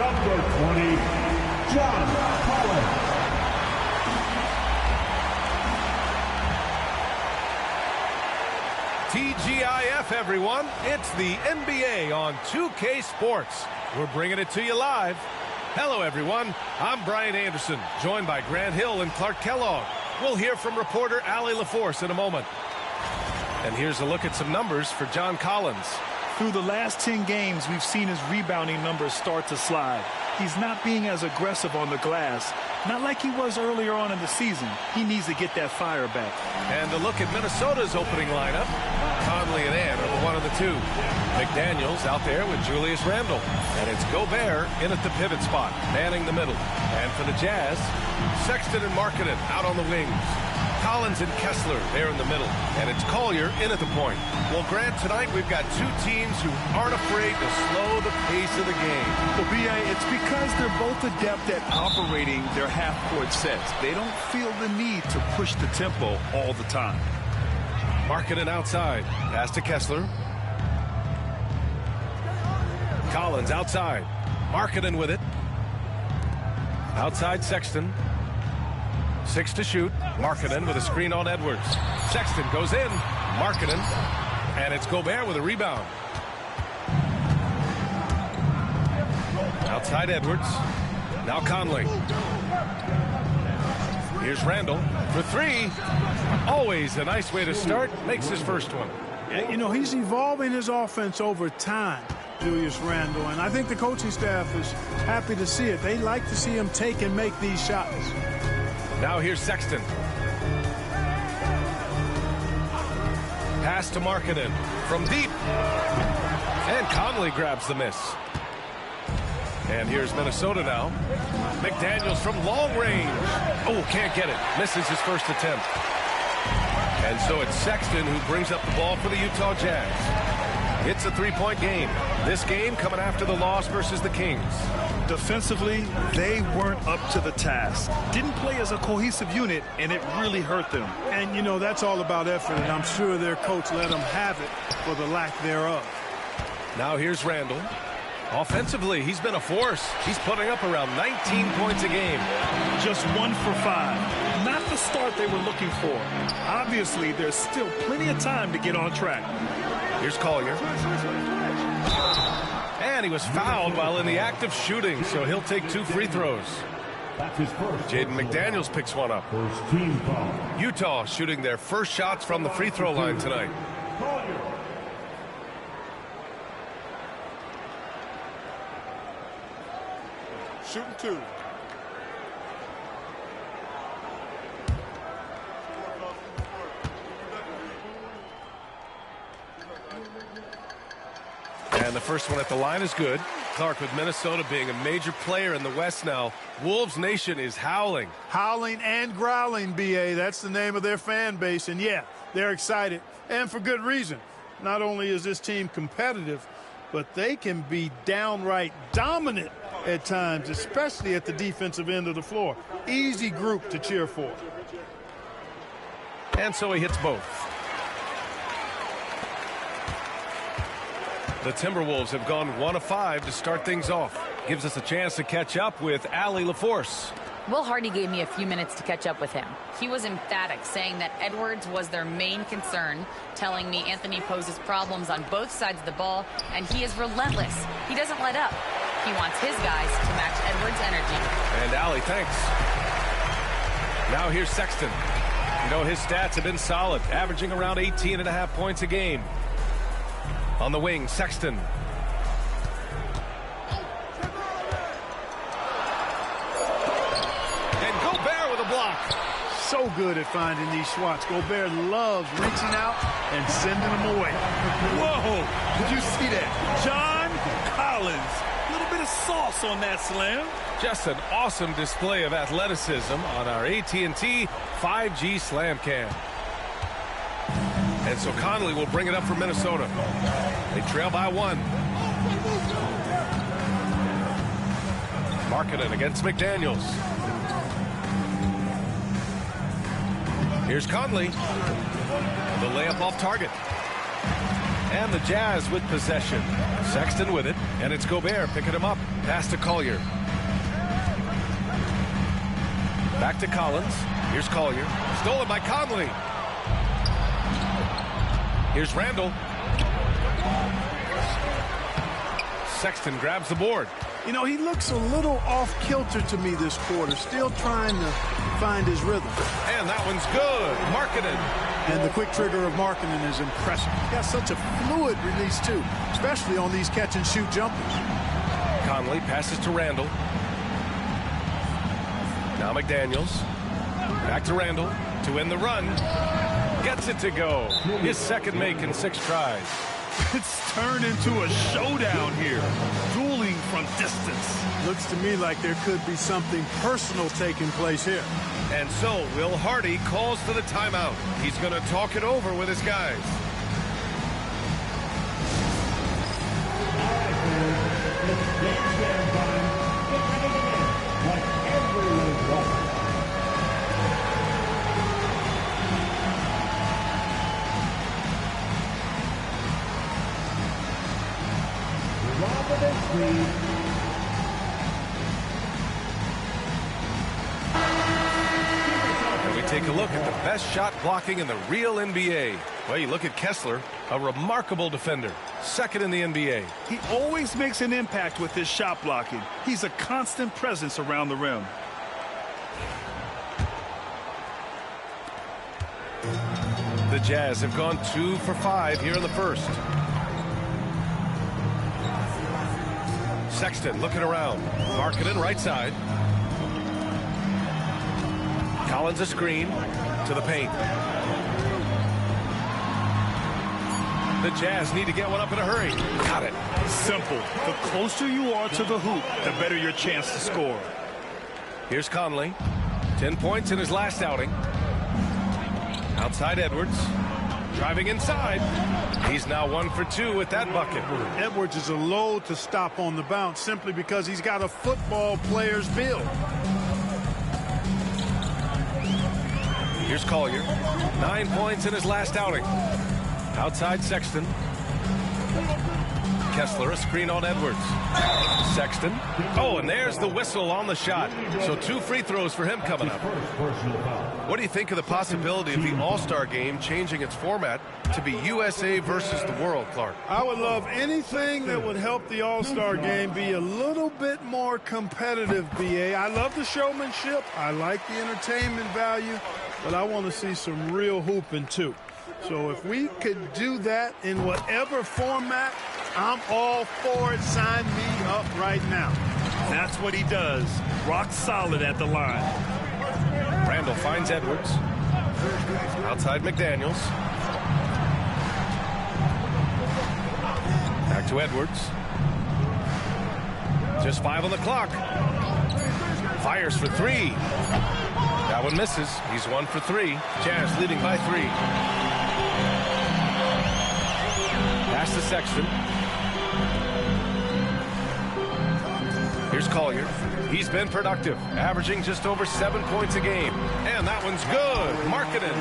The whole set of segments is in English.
Number 20, John Collins. TGIF, everyone. It's the NBA on 2K Sports. We're bringing it to you live. Hello, everyone. I'm Brian Anderson, joined by Grant Hill and Clark Kellogg. We'll hear from reporter Allie LaForce in a moment. And here's a look at some numbers for John Collins. Through the last 10 games, we've seen his rebounding numbers start to slide. He's not being as aggressive on the glass, not like he was earlier on in the season. He needs to get that fire back. And a look at Minnesota's opening lineup. Conley and Ann are the one of the two. McDaniels out there with Julius Randle. And it's Gobert in at the pivot spot, manning the middle. And for the Jazz, Sexton and Markkanen out on the wings. Collins and Kessler there in the middle. And it's Collier in at the point. Well, Grant, tonight we've got two teams who aren't afraid to slow the pace of the game. Well, B.A., it's because they're both adept at operating their half-court sets. They don't feel the need to push the tempo all the time. Markkanen outside. Pass to Kessler. Collins outside. Markkanen with it. Outside Sexton. 6 to shoot. Markkanen with a screen on Edwards. Sexton goes in. Markkanen. And it's Gobert with a rebound. Outside Edwards. Now Conley. Here's Randle for three. Always a nice way to start. Makes his first one. Yeah, you know, he's evolving his offense over time, Julius Randle. And I think the coaching staff is happy to see it. They like to see him take and make these shots. Now here's Sexton. Pass to Markkanen from deep. And Conley grabs the miss. And here's Minnesota now. McDaniels from long range. Oh, can't get it. Misses his first attempt. And so it's Sexton who brings up the ball for the Utah Jazz. It's a three-point game. This game coming after the loss versus the Kings. Defensively, they weren't up to the task. Didn't play as a cohesive unit, and it really hurt them. And, you know, that's all about effort, and I'm sure their coach let them have it for the lack thereof. Now here's Randle. Offensively, he's been a force. He's putting up around 19 points a game. Just 1 for 5. Not the start they were looking for. Obviously, there's still plenty of time to get on track. Here's Collier. And he was fouled while in the act of shooting, so he'll take 2 free throws. Jaden McDaniels picks one up. Utah shooting their first shots from the free throw line tonight. Shooting 2. And the first one at the line is good. Clark, with Minnesota being a major player in the West now, Wolves Nation is howling. Howling and growling, B.A. That's the name of their fan base. And, yeah, they're excited. And for good reason. Not only is this team competitive, but they can be downright dominant at times, especially at the defensive end of the floor. Easy group to cheer for. And so he hits both. The Timberwolves have gone 1 of 5 to start things off. Gives us a chance to catch up with Allie LaForce. Will Hardy gave me a few minutes to catch up with him. He was emphatic, saying that Edwards was their main concern, telling me Anthony poses problems on both sides of the ball, and he is relentless. He doesn't let up. He wants his guys to match Edwards' energy. And Allie, thanks. Now here's Sexton. You know, his stats have been solid, averaging around 18.5 points a game. On the wing, Sexton. And Gobert with a block. So good at finding these swats. Gobert loves reaching out and sending them away. Whoa! Did you see that? John Collins. A little bit of sauce on that slam. Just an awesome display of athleticism on our AT&T 5G Slam Cam. And so Conley will bring it up for Minnesota. They trail by 1. Markkanen against McDaniels. Here's Conley. The layup off target. And the Jazz with possession. Sexton with it, and it's Gobert picking him up. Pass to Collier. Back to Collins. Here's Collier. Stolen by Conley. Here's Randall. Sexton grabs the board. You know, he looks a little off-kilter to me this quarter, still trying to find his rhythm. And that one's good. Markkanen. And the quick trigger of Markkanen is impressive. He's got such a fluid release, too, especially on these catch-and-shoot jumpers. Conley passes to Randall. Now McDaniels. Back to Randall to end the run. Gets it to go. His second make in 6 tries. It's turned into a showdown here. Dueling from distance. Looks to me like there could be something personal taking place here. And so Will Hardy calls for the timeout. He's going to talk it over with his guys. And we take a look at the best shot blocking in the real NBA. Well, you look at Kessler, a remarkable defender, second in the NBA. He always makes an impact with his shot blocking. He's a constant presence around the rim. The Jazz have gone 2 for 5 here in the first. Sexton looking around. Markkanen right side. Collins a screen to the paint. The Jazz need to get one up in a hurry. Got it. Simple. The closer you are to the hoop, the better your chance to score. Here's Conley. 10 points in his last outing. Outside Edwards. Driving inside. He's now 1 for 2 with that bucket. Edwards is a load to stop on the bounce simply because he's got a football player's build. Here's Collier. 9 points in his last outing. Outside Sexton. Kessler a screen on Edwards. Sexton. Oh, and there's the whistle on the shot. So 2 free throws for him coming up. What do you think of the possibility of the All-Star game changing its format to be USA versus the world, Clark? I would love anything that would help the All-Star game be a little bit more competitive, B.A. I love the showmanship. I like the entertainment value, but I want to see some real hooping, too. So if we could do that in whatever format, I'm all for it. Sign me up right now. That's what he does. Rock solid at the line. Randall finds Edwards. Outside McDaniels. Back to Edwards. Just 5 on the clock. Fires for 3. That one misses. He's 1 for 3. Jazz leading by 3. Pass to Sexton. Here's Collier. He's been productive, averaging just over 7 points a game. And that one's good. Markkanen.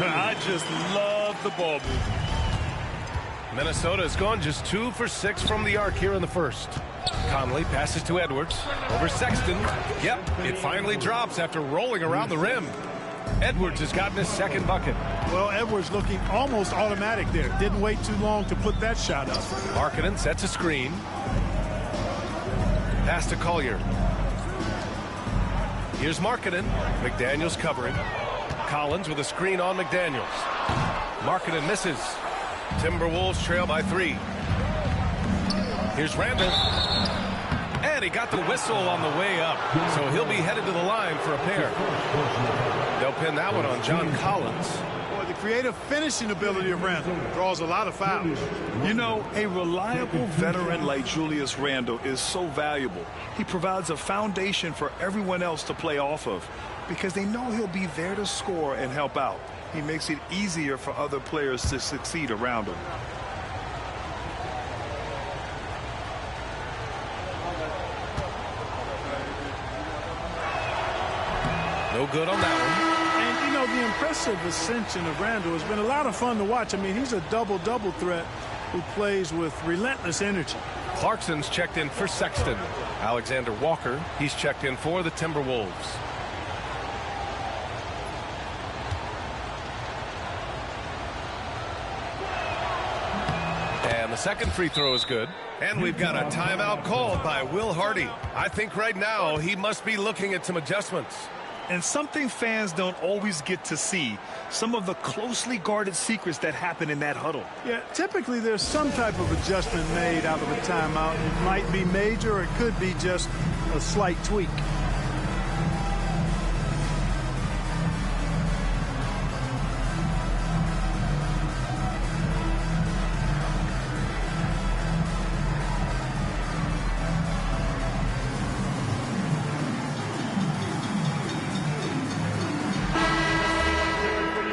I just love the ball movement. Minnesota has gone just 2 for 6 from the arc here in the first. Conley passes to Edwards. Over Sexton. Yep, it finally drops after rolling around the rim. Edwards has gotten his second bucket. Well, Edwards looking almost automatic there. Didn't wait too long to put that shot up. Markkanen sets a screen. Pass to Collier. Here's Markkanen. McDaniels covering. Collins with a screen on McDaniels. Markkanen misses. Timberwolves trail by 3. Here's Randall. And he got the whistle on the way up. So he'll be headed to the line for a pair. They'll pin that one on John Collins. Boy, the creative finishing ability of Randall draws a lot of fouls. You know, a reliable veteran like Julius Randle is so valuable. He provides a foundation for everyone else to play off of because they know he'll be there to score and help out. He makes it easier for other players to succeed around him. No good on that one. And, you know, the impressive ascension of Randall has been a lot of fun to watch. I mean, he's a double-double threat who plays with relentless energy. Clarkson's checked in for Sexton. Alexander Walker, he's checked in for the Timberwolves. And the second free throw is good. And we've got a timeout called by Will Hardy. I think right now he must be looking at some adjustments. And something fans don't always get to see, some of the closely guarded secrets that happen in that huddle. Yeah, typically there's some type of adjustment made out of a timeout. It might be major, or it could be just a slight tweak.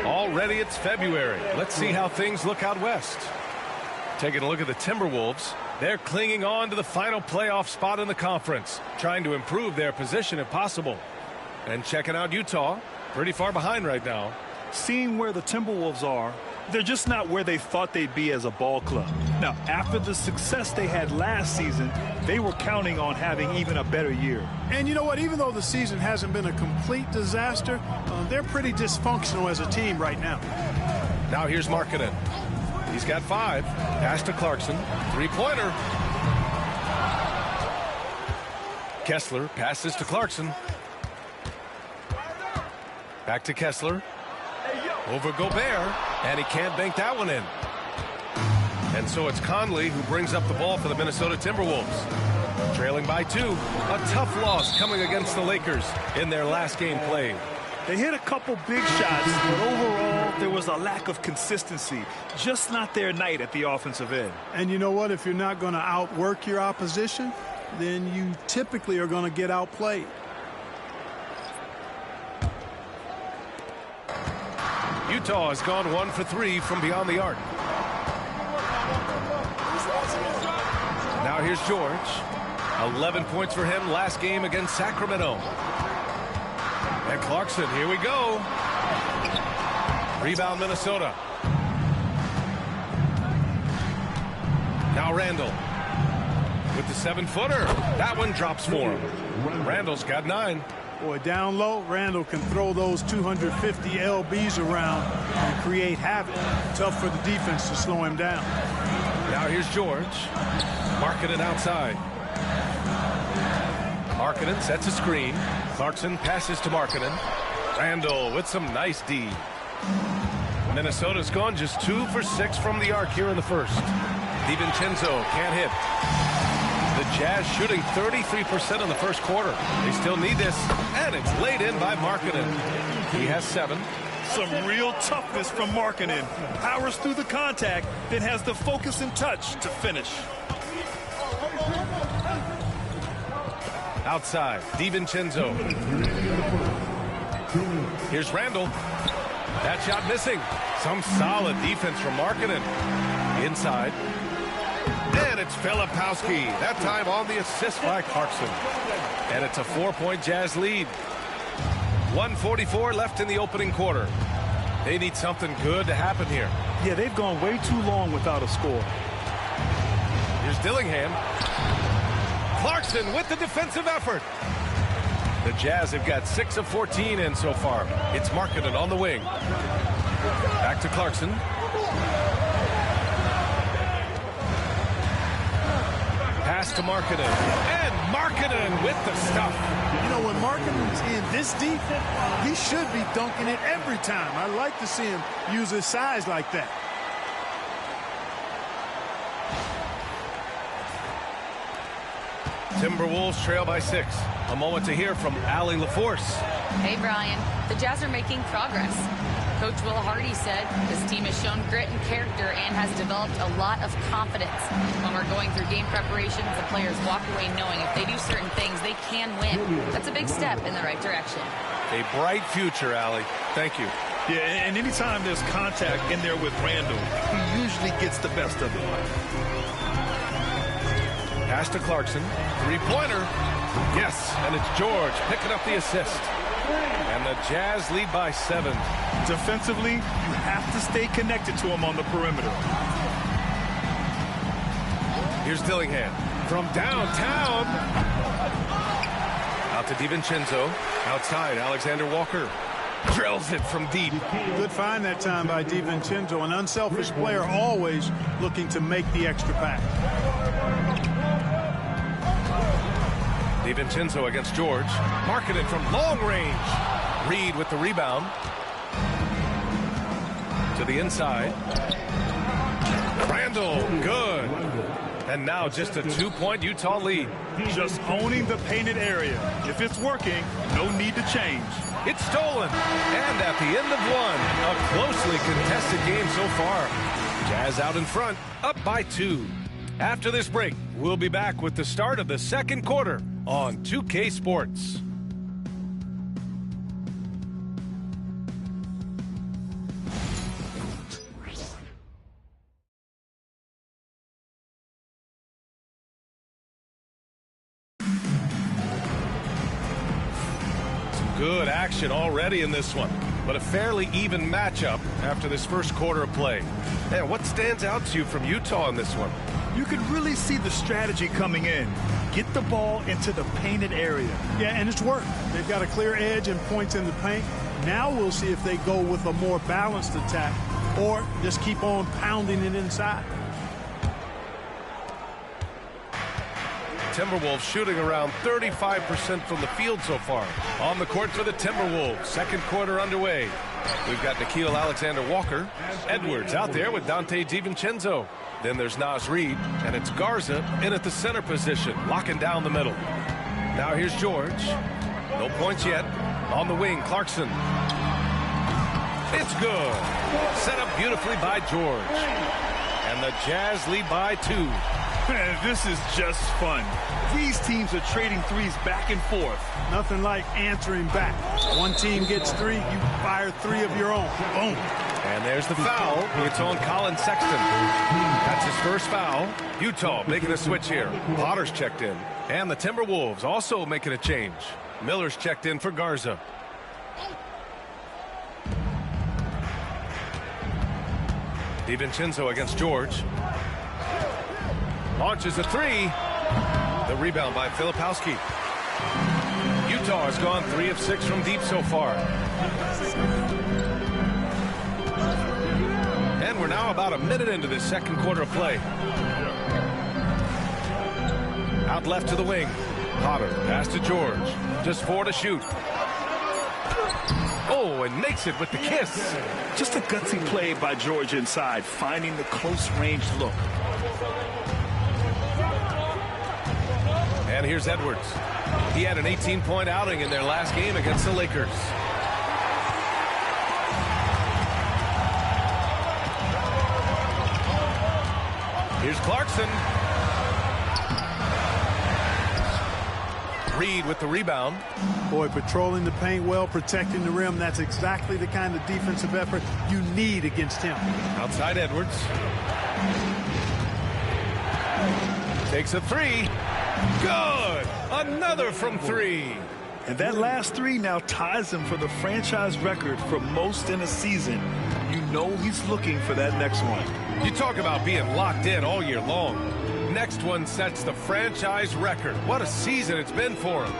Already it's February. Let's see how things look out west. Taking a look at the Timberwolves. They're clinging on to the final playoff spot in the conference, trying to improve their position if possible. And checking out Utah, pretty far behind right now. Seeing where the Timberwolves are, they're just not where they thought they'd be as a ball club. Now, after the success they had last season, they were counting on having even a better year. And you know what? Even though the season hasn't been a complete disaster, they're pretty dysfunctional as a team right now. Now here's Markkanen. He's got 5. Pass to Clarkson. Three-pointer. Kessler passes to Clarkson. Back to Kessler. Over Gobert. And he can't bank that one in. And so it's Conley who brings up the ball for the Minnesota Timberwolves. Trailing by 2. A tough loss coming against the Lakers in their last game played. They hit a couple big shots, but overall there was a lack of consistency. Just not their night at the offensive end. And you know what? If you're not going to outwork your opposition, then you typically are going to get outplayed. Utah has gone 1 for 3 from beyond the arc. Now here's George. 11 points for him last game against Sacramento. And Clarkson, here we go. Rebound Minnesota. Now Randall with the 7-footer. That one drops for him. Randall's got 9. Boy, down low, Randall can throw those 250 LBs around and create havoc. Tough for the defense to slow him down. Now here's George. Markkanen outside. Markkanen sets a screen. Clarkson passes to Markkanen. Randall with some nice D. Minnesota's gone just 2 for 6 from the arc here in the first. DiVincenzo can't hit. The Jazz shooting 33% in the first quarter. They still need this, and it's laid in by Markkanen. He has 7. Some real toughness from Markkanen. Powers through the contact, then has the focus and touch to finish. Outside, DiVincenzo. Here's Randall. That shot missing. Some solid defense from Markkanen. Inside. And it's Filipowski. That time on the assist by Clarkson. And it's a 4-point Jazz lead. 1:44 left in the opening quarter. They need something good to happen here. Yeah, they've gone way too long without a score. Here's Dillingham. Clarkson with the defensive effort. The Jazz have got 6 of 14 in so far. It's Markkanen on the wing. Back to Clarkson. Pass to Markkanen. And Markkanen with the stuff. You know, when Markkanen's in this deep, he should be dunking it every time. I like to see him use his size like that. Timberwolves trail by 6. A moment to hear from Allie LaForce. Hey, Brian. The Jazz are making progress. Coach Will Hardy said this team has shown grit and character and has developed a lot of confidence. When we're going through game preparations, the players walk away knowing if they do certain things, they can win. That's a big step in the right direction. A bright future, Allie. Thank you. Yeah, and anytime there's contact in there with Randall, he usually gets the best of it. Pass to Clarkson. Three-pointer. Yes, and it's George picking up the assist. And the Jazz lead by 7. Defensively, you have to stay connected to him on the perimeter. Here's Dillingham from downtown. Out to DiVincenzo. Outside, Alexander Walker. Drills it from deep. Good find that time by DiVincenzo. An unselfish player, always looking to make the extra pass. DiVincenzo against George. Marketed from long range. Reed with the rebound. To the inside. Randall, good. And now just a 2-point Utah lead. Just owning the painted area. If it's working, no need to change. It's stolen. And at the end of one, a closely contested game so far. Jazz out in front, up by 2. After this break, we'll be back with the start of the second quarter on 2K Sports. Good action already in this one, but a fairly even matchup after this first quarter of play. And what stands out to you from Utah in this one? You could really see the strategy coming in. Get the ball into the painted area. Yeah, and it's worked. They've got a clear edge and points in the paint. Now we'll see if they go with a more balanced attack or just keep on pounding it inside. Timberwolves shooting around 35% from the field so far. On the court for the Timberwolves. Second quarter underway. We've got Nickeil Alexander-Walker. Edwards out there with Donte DiVincenzo. Then there's Naz Reid, and it's Garza in at the center position, locking down the middle. Now here's George. No points yet. On the wing, Clarkson. It's good. Set up beautifully by George. And the Jazz lead by 2. This is just fun. These teams are trading threes back and forth. Nothing like answering back. One team gets 3, you fire 3 of your own. Boom. And there's the foul. It's on Colin Sexton. That's his first foul. Utah making a switch here. Potter's checked in. And the Timberwolves also making a change. Miller's checked in for Garza. DiVincenzo against George. Launches a 3. The rebound by Filipowski. Utah has gone 3 of 6 from deep so far. And we're now about a minute into this second quarter of play. Out left to the wing. Potter, pass to George. Just 4 to shoot. Oh, and makes it with the kiss. Just a gutsy play by George inside, finding the close range look. And here's Edwards. He had an 18-point outing in their last game against the Lakers. Here's Clarkson. Reed with the rebound. Boy, patrolling the paint well, protecting the rim. That's exactly the kind of defensive effort you need against him. Outside Edwards. Takes a 3. Good. Another from 3. And that last 3 now ties him for the franchise record for most in a season. You know he's looking for that next one. You talk about being locked in all year long. Next one sets the franchise record. What a season it's been for him.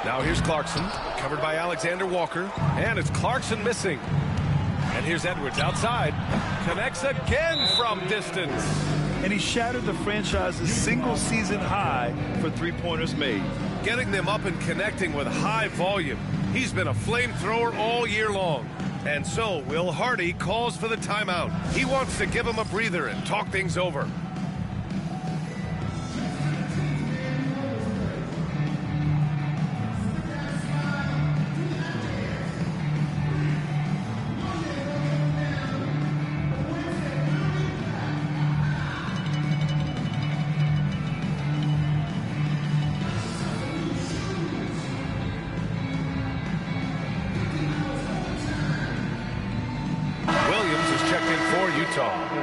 Now here's Clarkson, covered by Alexander Walker. And it's Clarkson missing. And here's Edwards outside. Connects again from distance. And he shattered the franchise's single-season high for three-pointers made. Getting them up and connecting with high volume. He's been a flamethrower all year long. And so Will Hardy calls for the timeout. He wants to give him a breather and talk things over.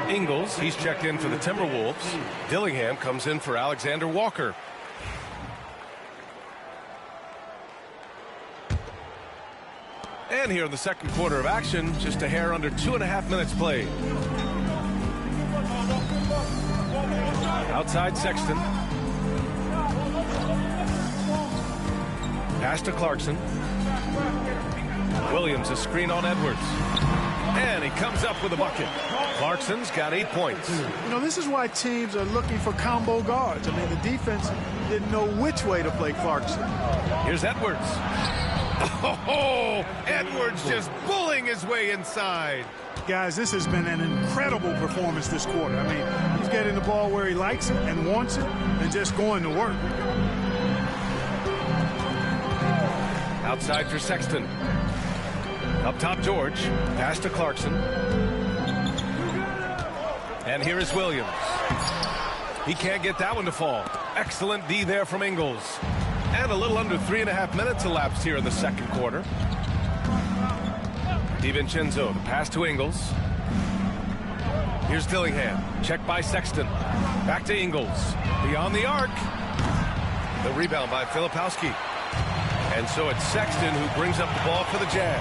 Ingles, he's checked in for the Timberwolves. Dillingham comes in for Alexander Walker. And here in the second quarter of action, just a hair under 2.5 minutes played. Outside Sexton. Pass to Clarkson. Williams, a screen on Edwards. And he comes up with a bucket. Clarkson's got 8 points. You know, this is why teams are looking for combo guards. I mean, the defense didn't know which way to play Clarkson. Here's Edwards. Oh, Edwards just bullying his way inside. Guys, this has been an incredible performance this quarter. I mean, he's getting the ball where he likes it and wants it and just going to work. Outside for Sexton. Up top, George. Pass to Clarkson. And here is Williams. He can't get that one to fall. Excellent D there from Ingles. And a little under 3.5 minutes elapsed here in the second quarter. DiVincenzo, the pass to Ingles. Here's Dillingham. Checked by Sexton. Back to Ingles. Beyond the arc. The rebound by Filipowski. And so it's Sexton who brings up the ball for the Jazz.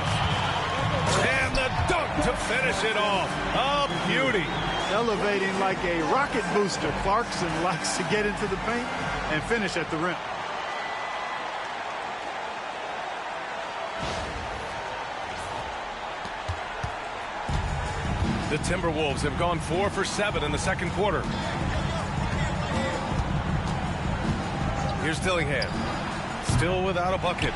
And the dunk to finish it off. A beauty. Elevating like a rocket booster. Clarkson likes to get into the paint and finish at the rim. The Timberwolves have gone 4 for 7 in the second quarter. Here's Dillingham. Still without a bucket.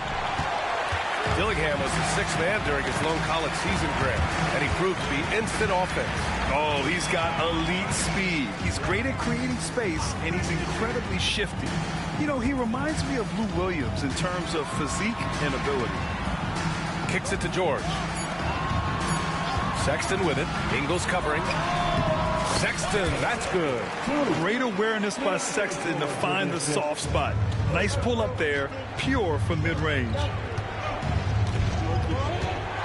Dillingham was the sixth man during his lone college season, Grant, and he proved to be instant offense. Oh, he's got elite speed. He's great at creating space, and he's incredibly shifty. You know, he reminds me of Lou Williams in terms of physique and ability. Kicks it to George. Sexton with it. Ingles covering. Sexton, that's good. Great awareness by Sexton to find the soft spot. Nice pull up there, pure from mid-range.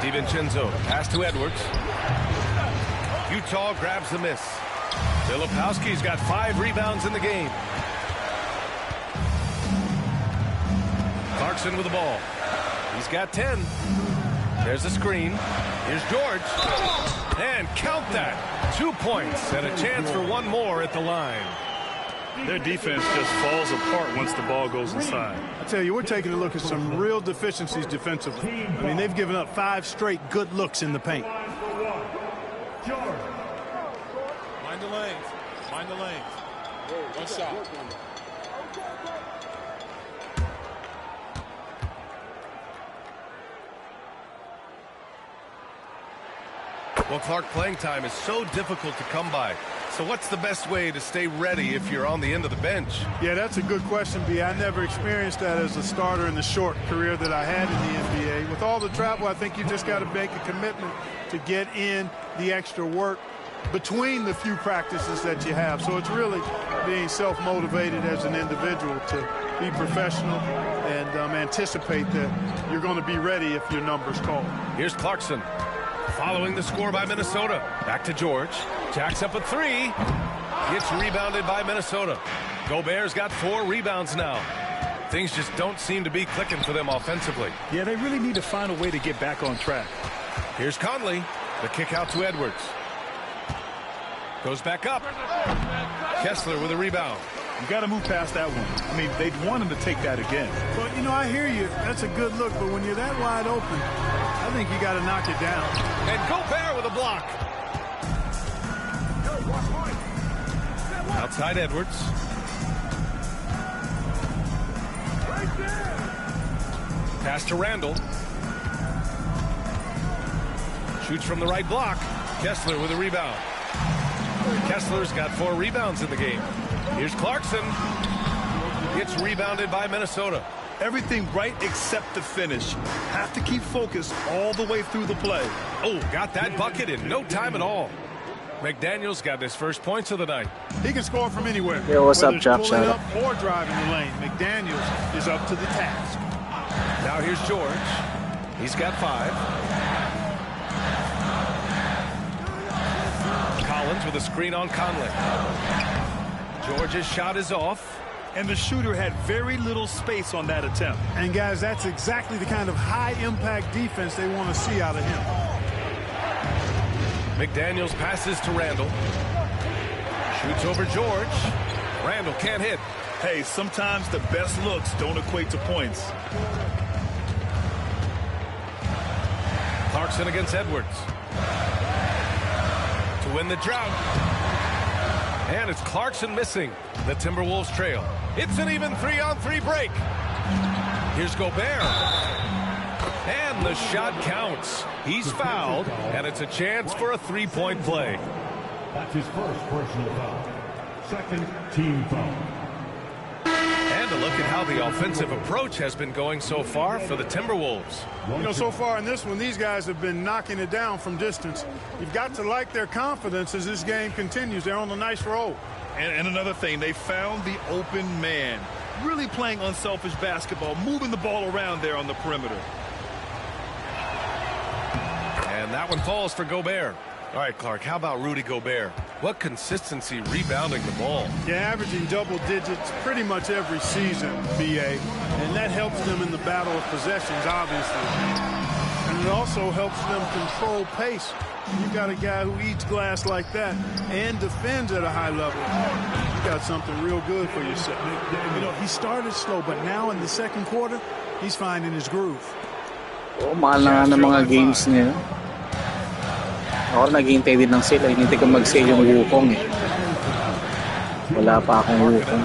DiVincenzo, pass to Edwards. Utah grabs the miss. Filipowski's got 5 rebounds in the game. Clarkson with the ball. He's got 10. There's the screen. Here's George. And count that. 2 points and a chance for one more at the line. Their defense just falls apart once the ball goes inside. I tell you, we're taking a look at some real deficiencies defensively. I mean, they've given up 5 straight good looks in the paint. Mind the lanes. Mind the lanes. One shot. Well, Clark, playing time is so difficult to come by. So what's the best way to stay ready if you're on the end of the bench? Yeah, that's a good question, B. I never experienced that as a starter in the short career that I had in the NBA. With all the travel, I think you just got to make a commitment to get in the extra work between the few practices that you have. So it's really being self-motivated as an individual to be professional and anticipate that you're going to be ready if your number's called. Here's Clarkson. Following the score by Minnesota. Back to George. Jacks up a 3. Gets rebounded by Minnesota. Gobert's got 4 rebounds now. Things just don't seem to be clicking for them offensively. Yeah, they really need to find a way to get back on track. Here's Conley. The kick out to Edwards. Goes back up. Kessler with a rebound. You got to move past that one. I mean, they'd want him to take that again. But, you know, I hear you. That's a good look. But when you're that wide open, I think you got to knock it down. And Gobert with a block. Outside Edwards. Pass to Randall. Shoots from the right block. Kessler with a rebound. Kessler's got 4 rebounds in the game. Here's Clarkson. Gets rebounded by Minnesota. Everything right except the finish. Have to keep focused all the way through the play. Oh, got that bucket in no time at all. McDaniels got his first points of the night. He can score from anywhere. Yo, what's Whether up, Chop? it's pulling up or driving the lane. McDaniels is up to the task. Now here's George. He's got 5. Collins with a screen on Conley. George's shot is off. And the shooter had very little space on that attempt. And, guys, that's exactly the kind of high-impact defense they want to see out of him. McDaniels passes to Randall. Shoots over George. Randall can't hit. Hey, sometimes the best looks don't equate to points. Clarkson against Edwards. To win the drought. And it's Clarkson missing. The Timberwolves trail. It's an even 3-on-3 break. Here's Gobert. And the shot counts. He's fouled, and it's a chance for a three-point play. That's his first personal foul. Second team foul. And a look at how the offensive approach has been going so far for the Timberwolves. You know, so far in this one, these guys have been knocking it down from distance. You've got to like their confidence as this game continues. They're on a nice roll. And another thing, they found the open man. Really playing unselfish basketball, moving the ball around there on the perimeter. And that one falls for Gobert. All right, Clark, how about Rudy Gobert? What consistency rebounding the ball. Yeah, averaging double digits pretty much every season, BA. And that helps them in the battle of possessions, obviously. And it also helps them control pace. You got a guy who eats glass like that and defends at a high level. You got something real good for yourself. You know, he started slow, but now in the second quarter, he's finding his groove. Oh, mahal na nga ng mga games niya. Ako naghihintay din ng sale. Hindi ko mag-sale yung Wukong eh. Wala pa akong Wukong.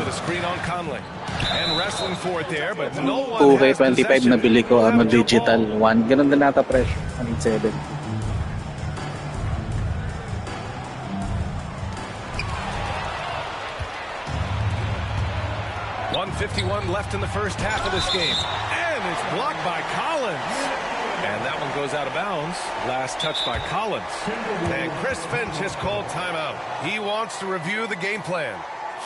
2K25 nabili ko, digital 1. Ganun din nata presyo. 107. .51 left in the first half of this game. And it's blocked by Collins. And that one goes out of bounds. Last touch by Collins. And Chris Finch has called timeout. He wants to review the game plan.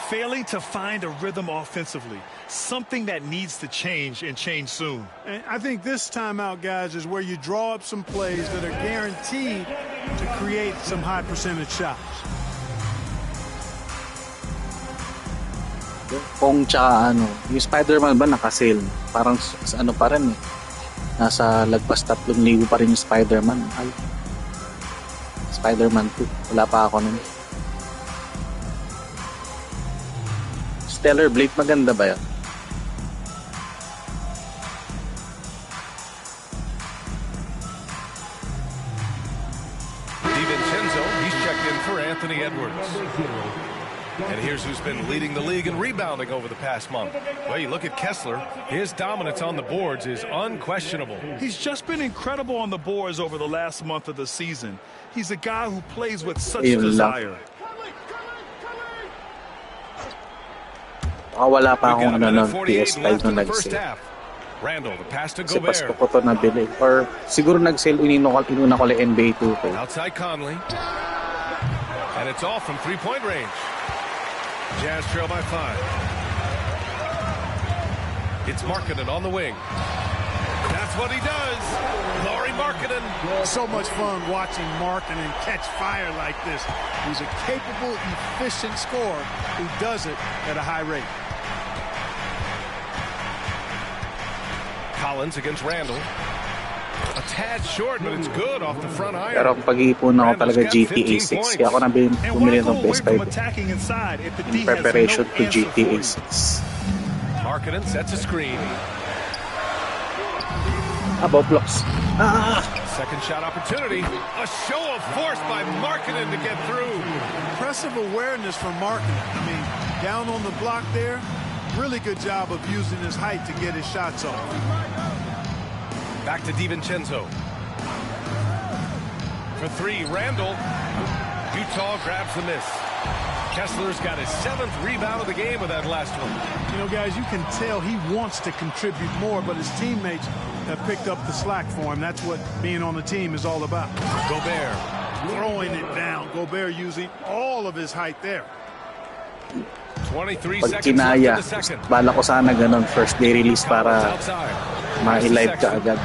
Failing to find a rhythm offensively. Something that needs to change and change soon. And I think this timeout, guys, is where you draw up some plays that are guaranteed to create some high percentage shots. Kung tsaka yung Spider-Man ba naka-sale? Parang ano pa rin eh. Nasa lagpas 3,000 pa rin yung Spider-Man. Ay. Spider-Man 2. Wala pa ako nun. Stellar Blade, maganda ba yan? DiVincenzo, he's checked in for Anthony Edwards. And here's who's been leading the league in rebounding over the past month. Well, you look at Kessler. His dominance on the boards is unquestionable. He's just been incredible on the boards over the last month of the season. He's a guy who plays with such desire. Wala pa akong PS5 nung nag-sale. Randall, the pass to Kasi Gobert. Pasko ko to nabili. Or siguro nag-sale, inuna ko lang NBA2K. Outside Conley. And it's off from three-point range. Jazz trail by 5. It's Markkanen on the wing. That's what he does. Lauri Markkanen. So much fun watching Markkanen catch fire like this. He's a capable, efficient scorer who does it at a high rate. Collins against Randall. A tad short, but it's good off the front iron. Pero pag-iipon ako talaga GTA 6. Kaya ako bumili ng PS5 in preparation to GTA 6. Markkanen sets a screen. About blocks. Second shot opportunity. A show of force by Markkanen to get through. Impressive awareness from Markkanen. I mean, down on the block there. Really good job of using his height to get his shots off. Back to DiVincenzo. For three, Randall. Utah grabs the miss. Kessler's got his 7th rebound of the game with that last one. You know, guys, you can tell he wants to contribute more, but his teammates have picked up the slack for him. That's what being on the team is all about. Gobert. Throwing it down. Gobert using all of his height there. 23 Pag seconds left in kinaya, the second. bala ko sana ganun first day release para ma-live ka agad.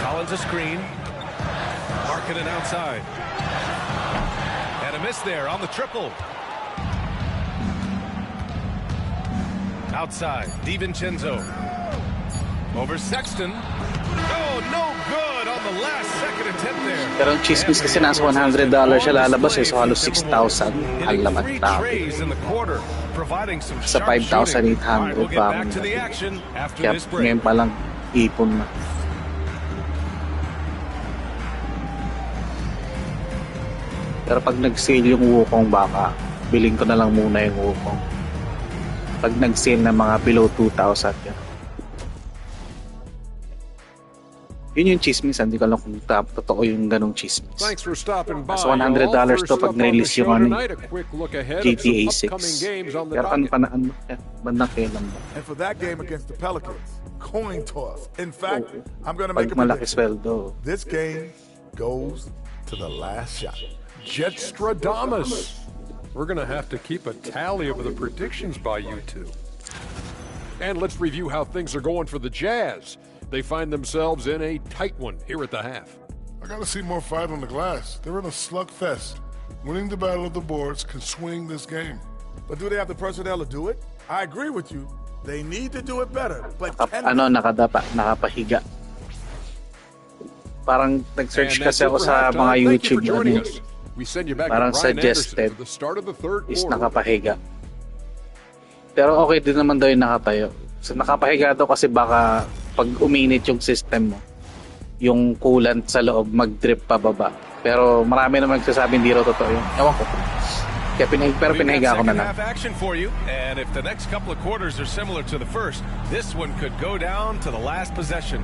Collins a screen. Markkanen outside. And a miss there on the triple. Outside, DiVincenzo. Over Sexton. Oh, no good on the last second attempt there. Pero ang chismis kasi nasa $100 siya lalabas eh. So halos 6,000 ang laman tao. Sa 5,800 pa ako. Kaya ngayon pa lang ipon na. Pero pag nag-sale yung Wukong, baka biling ko na lang muna yung Wukong. Pag nag-sale na mga below 2,000 yan. Yun yung chismis, hindi ko alam kung totoo yung ganong chismis. Thanks for stopping by. So $100 to pag nirelease yung ano, GTA 6. Pero panaan mo, bandang kailan ba? And for that game against the Pelicans, coin toss. In fact, I'm going to make Pag a malaki prediction. sweldo. This game goes to the last shot. Jetstradamus. We're going to have to keep a tally of the predictions by you two. And let's review how things are going for the Jazz. They find themselves in a tight one here at the half. I gotta see more fight on the glass. They're in a slugfest. Winning the battle of the boards can swing this game. But do they have the personnel to do it? I agree with you. They need to do it better. But can Nakapahiga. Parang nag-search kasi ako sa mga YouTube parang suggested is nakapahiga. Pero okay din naman daw yung nakatayo. So nakapahiga daw kasi baka pag uminit yung system mo, yung coolant sa loob mag-drip pababa. Pero marami naman nagsasabi hindi raw totoo yun. Ewan ko. Kaya pero pinahiga ko na lang. Action for you, and if the next couple of quarters are similar to the first, this one could go down to the last possession.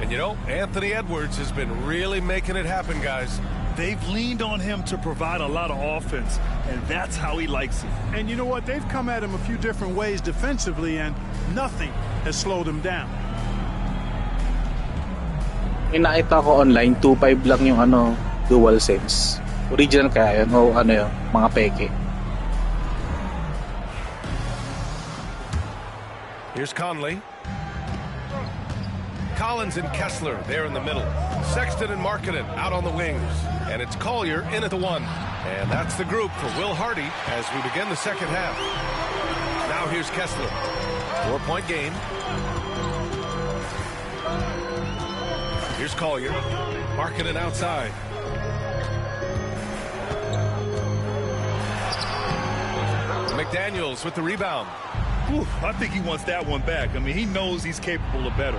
And you know, Anthony Edwards has been really making it happen, guys. They've leaned on him to provide a lot of offense, and that's how he likes it. And you know what? They've come at him a few different ways defensively, and nothing has slowed him down. Nakita ko online, 2.5 lang yung dual sense. Original kaya yun o yun, mga peke. Here's Conley. Collins and Kessler there in the middle. Sexton and Markkanen out on the wings. And it's Collier in at the 1. And that's the group for Will Hardy as we begin the second half. Now here's Kessler. 4-point game. Here's Collier. Markkanen outside. McDaniels with the rebound. Whew, I think he wants that one back. I mean, he knows he's capable of better.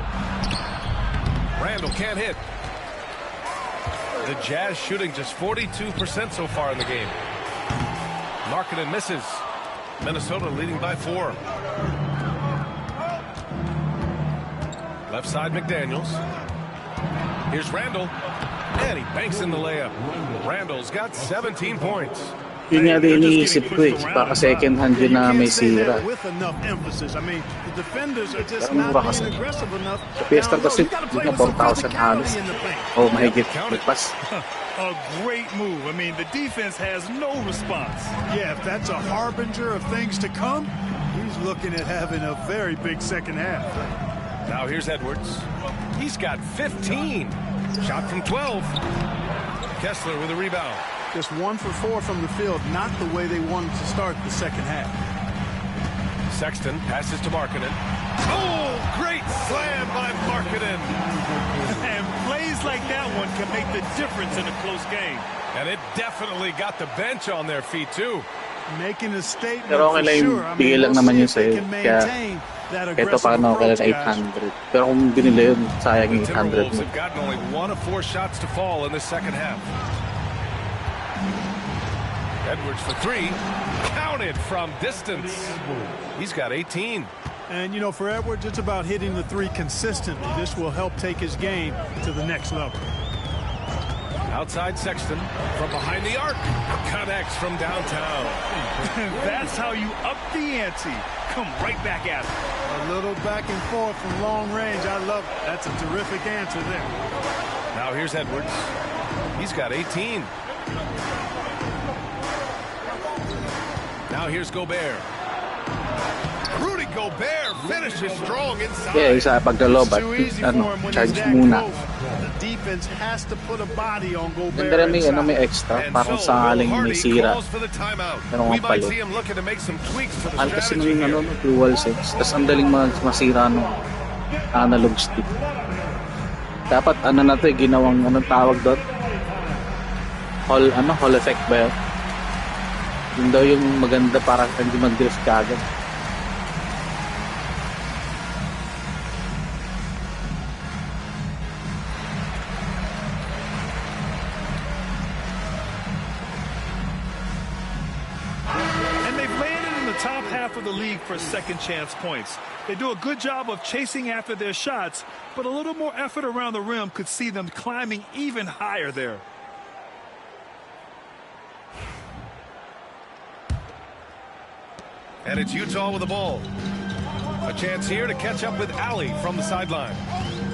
Randall can't hit. The Jazz shooting just 42% so far in the game. Markkanen misses. Minnesota leading by 4. Left side McDaniels. Here's Randall. And he banks in the layup. Randall's got 17 points. Yun nga din iniisip ko baka second hand yun na may sira. Pero mura kasi. Sa PS5 kasi yun na 4,000 halos. O mahigit. Magpas. A great move. I mean, the defense has no response. Yeah, if that's a harbinger of things to come, he's looking at having a very big second half. Now here's Edwards. He's got 15. Shot from 12. Kessler with a rebound. Just 1 for 4 from the field, not the way they wanted to start the second half. Sexton passes to Markkanen. Oh, great slam by Markkanen. And plays like that one can make the difference in a close game. And it definitely got the bench on their feet, too. Making a statement pero okay lang yung bigay lang naman yun sa'yo. Kaya ito pa okay lang 800. Pero kung binili yun, sayang yung 800 mo. Timberwolves have gotten only 1 of 4 shots to fall in the second half. Edwards for 3. Counted from distance. He's got 18. And, you know, for Edwards, it's about hitting the 3 consistently. This will help take his game to the next level. Outside Sexton from behind the arc. Connects from downtown. That's how you up the ante. Come right back at it. A little back and forth from long range. I love it. That's a terrific answer there. Now here's Edwards. He's got 18. Now here's Gobert. Rudy Gobert finishes strong inside. Yeah, isa paglalobat, charge muna. The defense has to put a body on Gobert. Ganda rin may extra para sa aling may sira. Pero ang palo. Ang kasi yung dual sense. Tapos ang daling masira analog stick. Dapat na to ginawang tawag doon? Hall effect ba yun? Yun daw yung maganda para hindi mag-drift ka agad. top half of the league for second chance points. They do a good job of chasing after their shots, but a little more effort around the rim could see them climbing even higher there. And it's Utah with the ball. A chance here to catch up with Allie from the sideline.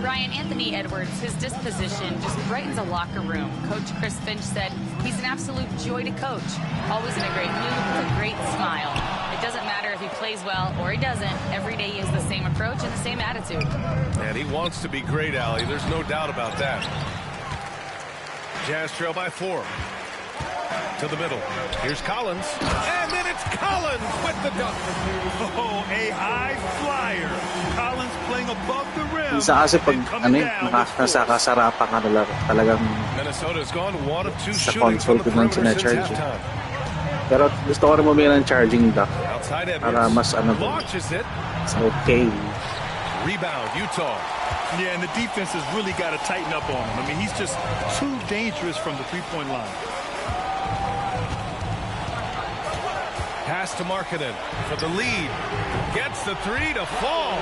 Brian, Anthony Edwards, his disposition just brightens a locker room. Coach Chris Finch said he's an absolute joy to coach. Always in a great mood with a great smile. It doesn't matter if he plays well or he doesn't. Every day he has the same approach and the same attitude. And he wants to be great, Allie. There's no doubt about that. Jazz trail by 4. To the middle. Here's Collins. And then it's Collins with the dunk. Oh, a high flyer. Collins playing above the rim. Isa kasi pag nasa kasarapan ka nila, talagang Minnesota's gone 1 of 2 sa shooting from console the ko nang perimeter since sinacharge. halftime. Pero gusto ko rin bumili ng charging dock Outside para Edwards. mas Launches it. okay. Rebound, Utah. Yeah, and the defense has really got to tighten up on him. I mean, he's just too dangerous from the three-point line. Pass to Markkanen for the lead. Gets the 3 to fall.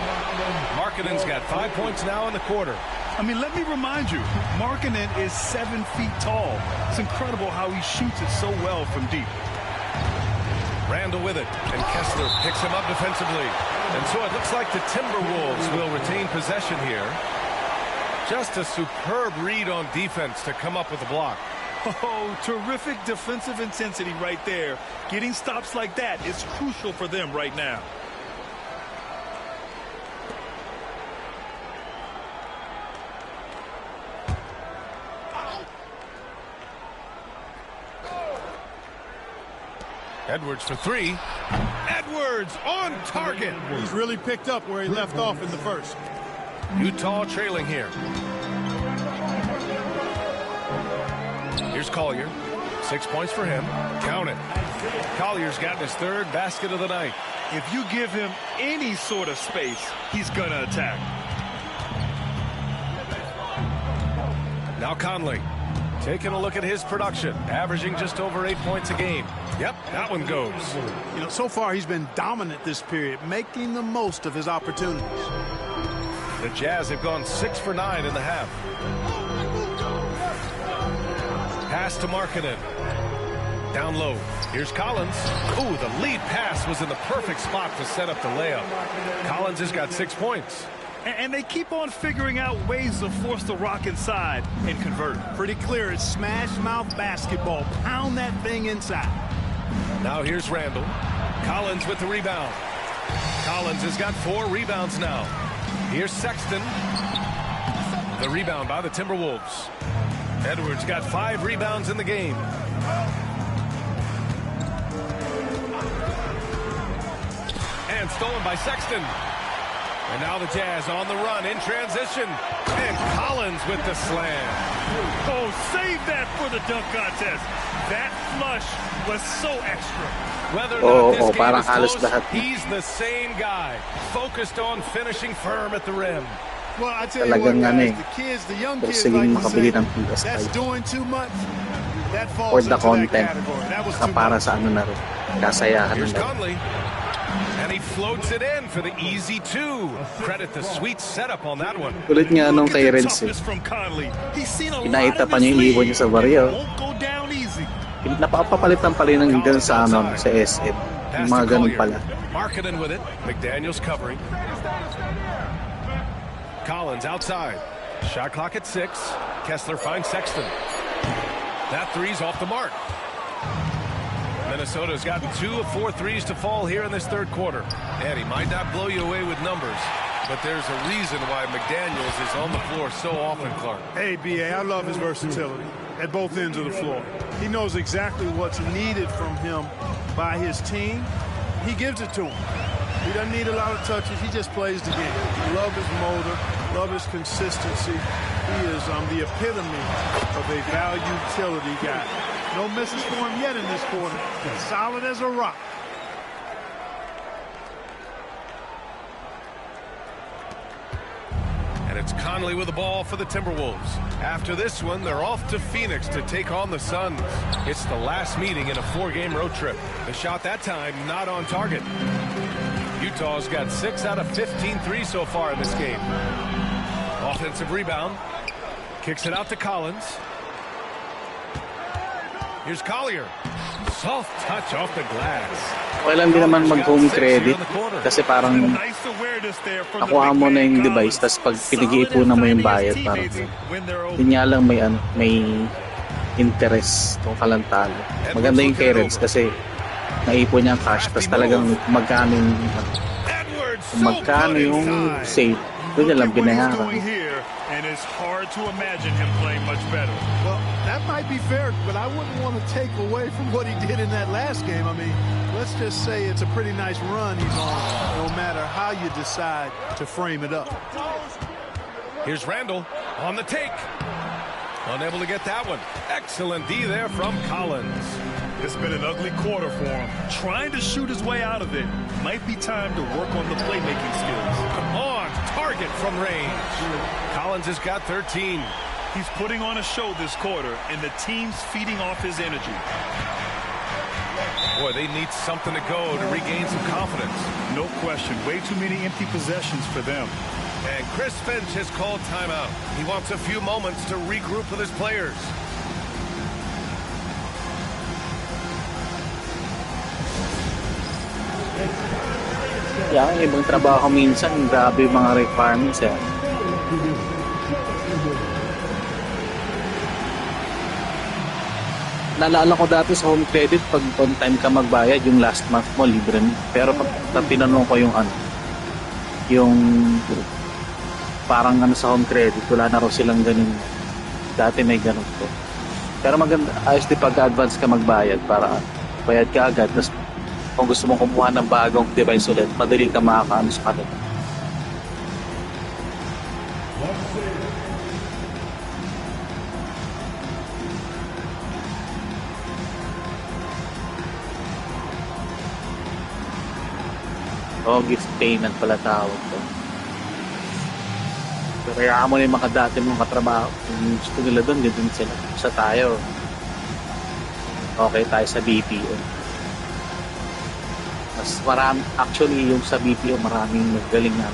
Markkanen's got 5 points now in the quarter. I mean, let me remind you, Markkanen is 7 feet tall. It's incredible how he shoots it so well from deep. Randall with it, and Kessler picks him up defensively. And so it looks like the Timberwolves will retain possession here. Just a superb read on defense to come up with the block. Oh, terrific defensive intensity right there. Getting stops like that is crucial for them right now. Edwards for 3. Edwards on target. He's really picked up where he left off in the first. Utah trailing here. Here's Collier. 6 points for him. Count it. Collier's gotten his 3rd basket of the night. If you give him any sort of space, he's going to attack. Now Conley. Taking a look at his production. Averaging just over 8 points a game. Yep, that one goes. You know, so far he's been dominant this period, making the most of his opportunities. The Jazz have gone 6 for 9 in the half. Pass to Markkanen. Down low. Here's Collins. Ooh, the lead pass was in the perfect spot to set up the layup. Collins has got 6 points. And they keep on figuring out ways to force the rock inside and convert. Pretty clear. It's smash mouth basketball. Pound that thing inside. Now here's Randall. Collins with the rebound. Collins has got 4 rebounds now. Here's Sexton. The rebound by the Timberwolves. Edwards got 5 rebounds in the game. And stolen by Sexton. And now the Jazz on the run in transition. And Collins with the slam. Oh, save that for the dunk contest. That flush was so extra. Whether or not this game is close, lahat. he's the same guy. Focused on finishing firm at the rim. Well, I tell you what, guys, the kids, the young kids like to say, that's doing too much. That falls into that category. That was too para much. sa ano na rin. Kasayahan Here's na rin. Conley. And he floats it in for the easy 2. Credit the sweet setup on that one. Kulit nga nung kay Renz eh. Pinaita pa niya yung ibon niya sa baryo. Napapapalitan pa rin ng ganun sa ano, sa SM. Yung mga ganun pala. Markkanen with it. McDaniels covering. Collins outside. Shot clock at 6. Kessler finds Sexton. That 3's off the mark. Minnesota's gotten 2 of 4 threes to fall here in this 3rd quarter. And he might not blow you away with numbers, but there's a reason why McDaniels is on the floor so often, Clark. Hey, B.A., I love his versatility at both ends of the floor. He knows exactly what's needed from him by his team. He gives it to him. He doesn't need a lot of touches. He just plays the game. Love his motor, love his consistency. He is the epitome of a value utility guy. No misses for him yet in this quarter. Solid as a rock. And it's Conley with the ball for the Timberwolves. After this one, they're off to Phoenix to take on the Suns. It's the last meeting in a 4-game road trip. The shot that time not on target. Utah's got 6 out of 15 threes so far in this game. Offensive rebound. Kicks it out to Collins. Here's Collier. Soft touch off the glass. Okay lang din naman mag-home credit kasi parang nakuha mo na yung device tapos pag pinag-iipunan mo yung bayad parang yun nga lang may interest kung kalang talo. Maganda yung kay Reds kasi naipon niya ang cash tapos talagang magkano yung save doon niya lang binayaran. And it's hard to imagine him playing much better. Well, that might be fair, but I wouldn't want to take away from what he did in that last game. I mean, let's just say it's a pretty nice run he's on, no matter how you decide to frame it up. Here's Randall on the take. Unable to get that one. Excellent D there from Collins. It's been an ugly quarter for him. Trying to shoot his way out of it. Might be time to work on the playmaking skills. On target from range. Collins has got 13. He's putting on a show this quarter, and the team's feeding off his energy. Boy, they need something to go to regain some confidence. No question. Way too many empty possessions for them. And Chris Finch has called timeout. He wants a few moments to regroup with his players. Yeah, ibang trabaho minsan, grabe yung mga requirements eh. Naalala ko dati sa home credit, pag on time ka magbayad, yung last month mo, libre mo. Pero pag tinanong ko yung yung parang sa home credit, wala na raw silang ganun. Dati may ganun to. Pero maganda, ayos di pag-advance ka magbayad para bayad ka agad. Tapos kung gusto mong kumuha ng bagong device ulit, madali ka makakaano sa kanila. Gift payment pala tawag to. Pero kaya mo na yung mga dati mong katrabaho. Kung gusto nila doon, din sila. Sa tayo, okay tayo sa BPO. Mas marami, actually yung sa BPO maraming magaling na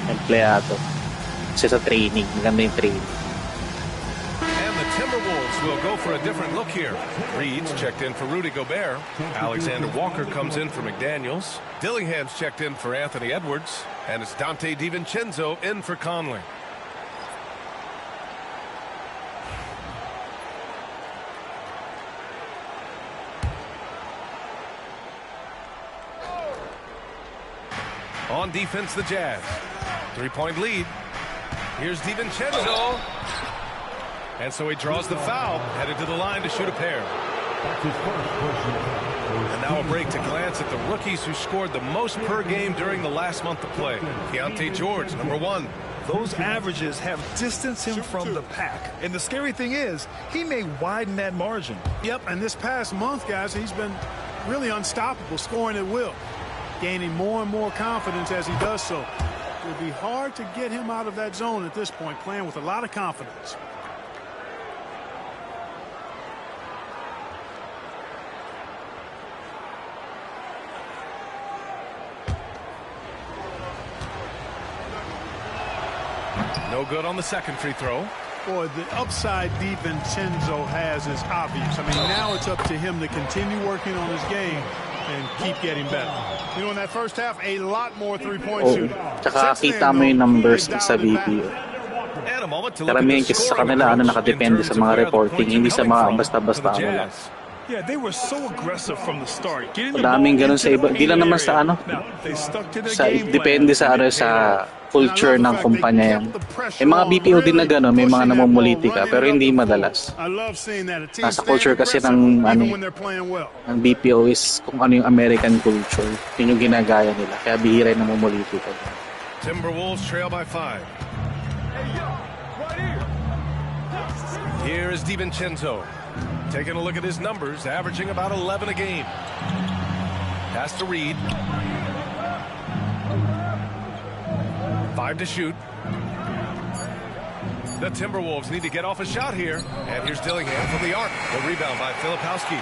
empleyado. Kasi sa training, maganda yung training. And the Timberwolves will go for a different look here. Reed's checked in for Rudy Gobert. Alexander Walker comes in for McDaniels. Dillingham's checked in for Anthony Edwards. And it's Dante DiVincenzo in for Conley. On defense, the Jazz. 3-point lead. Here's DiVincenzo. And so he draws the foul, headed to the line to shoot a pair. And now a break to glance at the rookies who scored the most per game during the last month of play. Keontae George, number 1. Those averages have distanced him from the pack. And the scary thing is, he may widen that margin. Yep, and this past month, guys, he's been really unstoppable, scoring at will. Gaining more and more confidence as he does so. It will be hard to get him out of that zone at this point, playing with a lot of confidence. No good on the second free throw. Boy, the upside DiVincenzo has is obvious. I mean, now it's up to him to continue working on his game and keep getting better. You know, in that first half, a lot more three-point shooting. Tsaka kita mo yung numbers sa BPO. Karamihan kasi sa kanila, nakadepende sa mga reporting, hindi sa mga basta-basta lang. Yeah, they were so aggressive from the start. Daming ganun sa iba. Di lang naman sa depende sa culture ng kumpanya yan. May mga BPO din na gano'n, may mga namumuliti ka, pero hindi madalas. Nasa culture kasi ng ng BPO is kung ano yung American culture. Yun yung ginagaya nila. Kaya bihira yung namumuliti ka. Timberwolves trail by 5. Here is DiVincenzo. Taking a look at his numbers, averaging about 11 a game. Pass to Reed. 5 to shoot. The Timberwolves need to get off a shot here. And here's Dillingham from the arc. The rebound by Filipowski.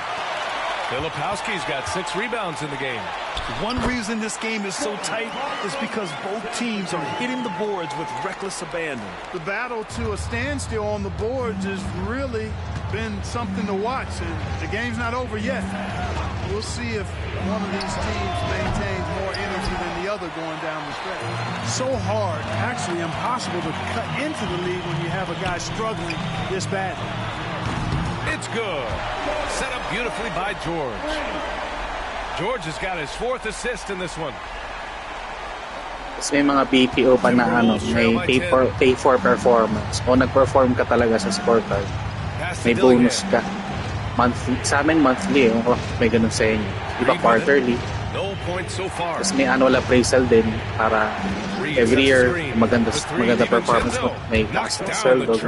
Filipowski's got 6 rebounds in the game. One reason this game is so tight is because both teams are hitting the boards with reckless abandon. The battle to a standstill on the boards has really been something to watch, and the game's not over yet. We'll see if one of these teams maintains more energy than the other going down the stretch. So hard, actually impossible to cut into the lead when you have a guy struggling this badly. It's good. Set up beautifully by George. George has got his 4th assist in this one. Tapos may mga BPO pa na may pay for performance. O nag-perform ka talaga sa scorecard, may bonus ka. Monthly, sa amin monthly, may ganun sa inyo. Iba quarterly. No points so far. Tapos may annual appraisal din para every year maganda performance mo, may tax sweldo.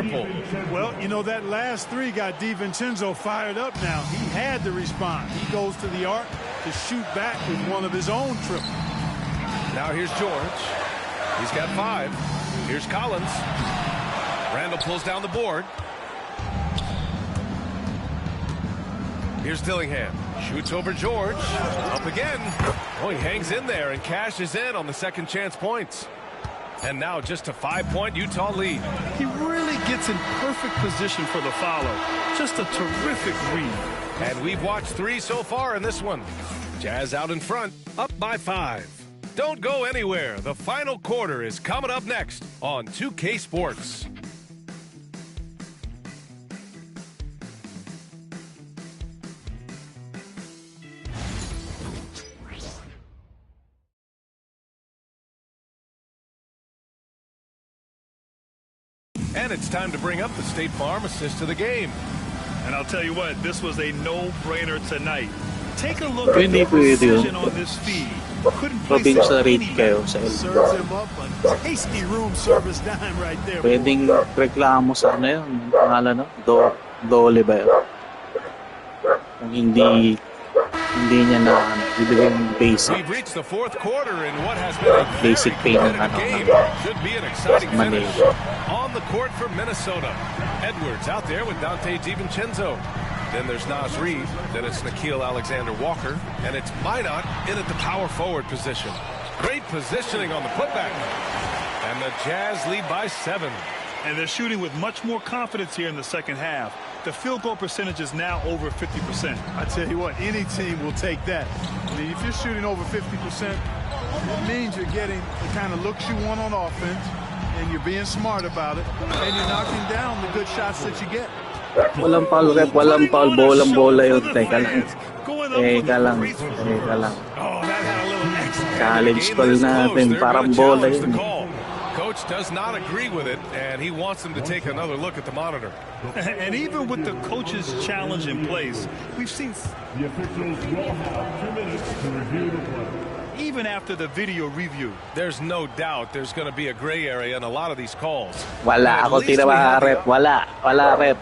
Well, you know, that last 3 got DiVincenzo fired up now. He had to respond. He goes to the arc to shoot back with one of his own triples. Now here's George. He's got 5. Here's Collins. Randall pulls down the board. Here's Dillingham. Shoots over George. Up again. Oh, he hangs in there and cashes in on the second chance points. And now just a 5-point Utah lead. He really gets in perfect position for the follow. Just a terrific read. And we've watched 3 so far in this one. Jazz out in front, up by 5. Don't go anywhere. The final quarter is coming up next on 2K Sports. And it's time to bring up the State Farm assist of the game. And I'll tell you what, this was a no-brainer tonight. Take a look at the precision on this feed. Couldn't place it anywhere. Serves him up a tasty room service dime right there. Pwedeng reklamo sa ano yun, pangalan no? Dole ba yun? Kung hindi niya na bibigyan basic. We've reached the 4th quarter in what has been a basic very pain competitive game. Should be an exciting finish. On the court for Minnesota. Edwards out there with Dante DiVincenzo. Then there's Naz Reid. Then it's Nickeil Alexander-Walker. And it's Minot in at the power forward position. Great positioning on the putback. And the Jazz lead by 7. And they're shooting with much more confidence here in the second half. The field goal percentage is now over 50%. I tell you what, any team will take that. I mean, if you're shooting over 50%, it means you're getting the kind of looks you want on offense, and you're being smart about it, and you're knocking down the good shots that you get. Walang foul rep, walang foul, bola yun. Teka lang. College ball natin, parang bola yun. Coach does not agree with it, and he wants him to take another look at the monitor. And even with the coach's challenge in place, we've seen the officials will have 2 minutes to review the play. Even after the video review, there's no doubt there's going to be a gray area in a lot of these calls. Wala ako tinawa rep, wala rep.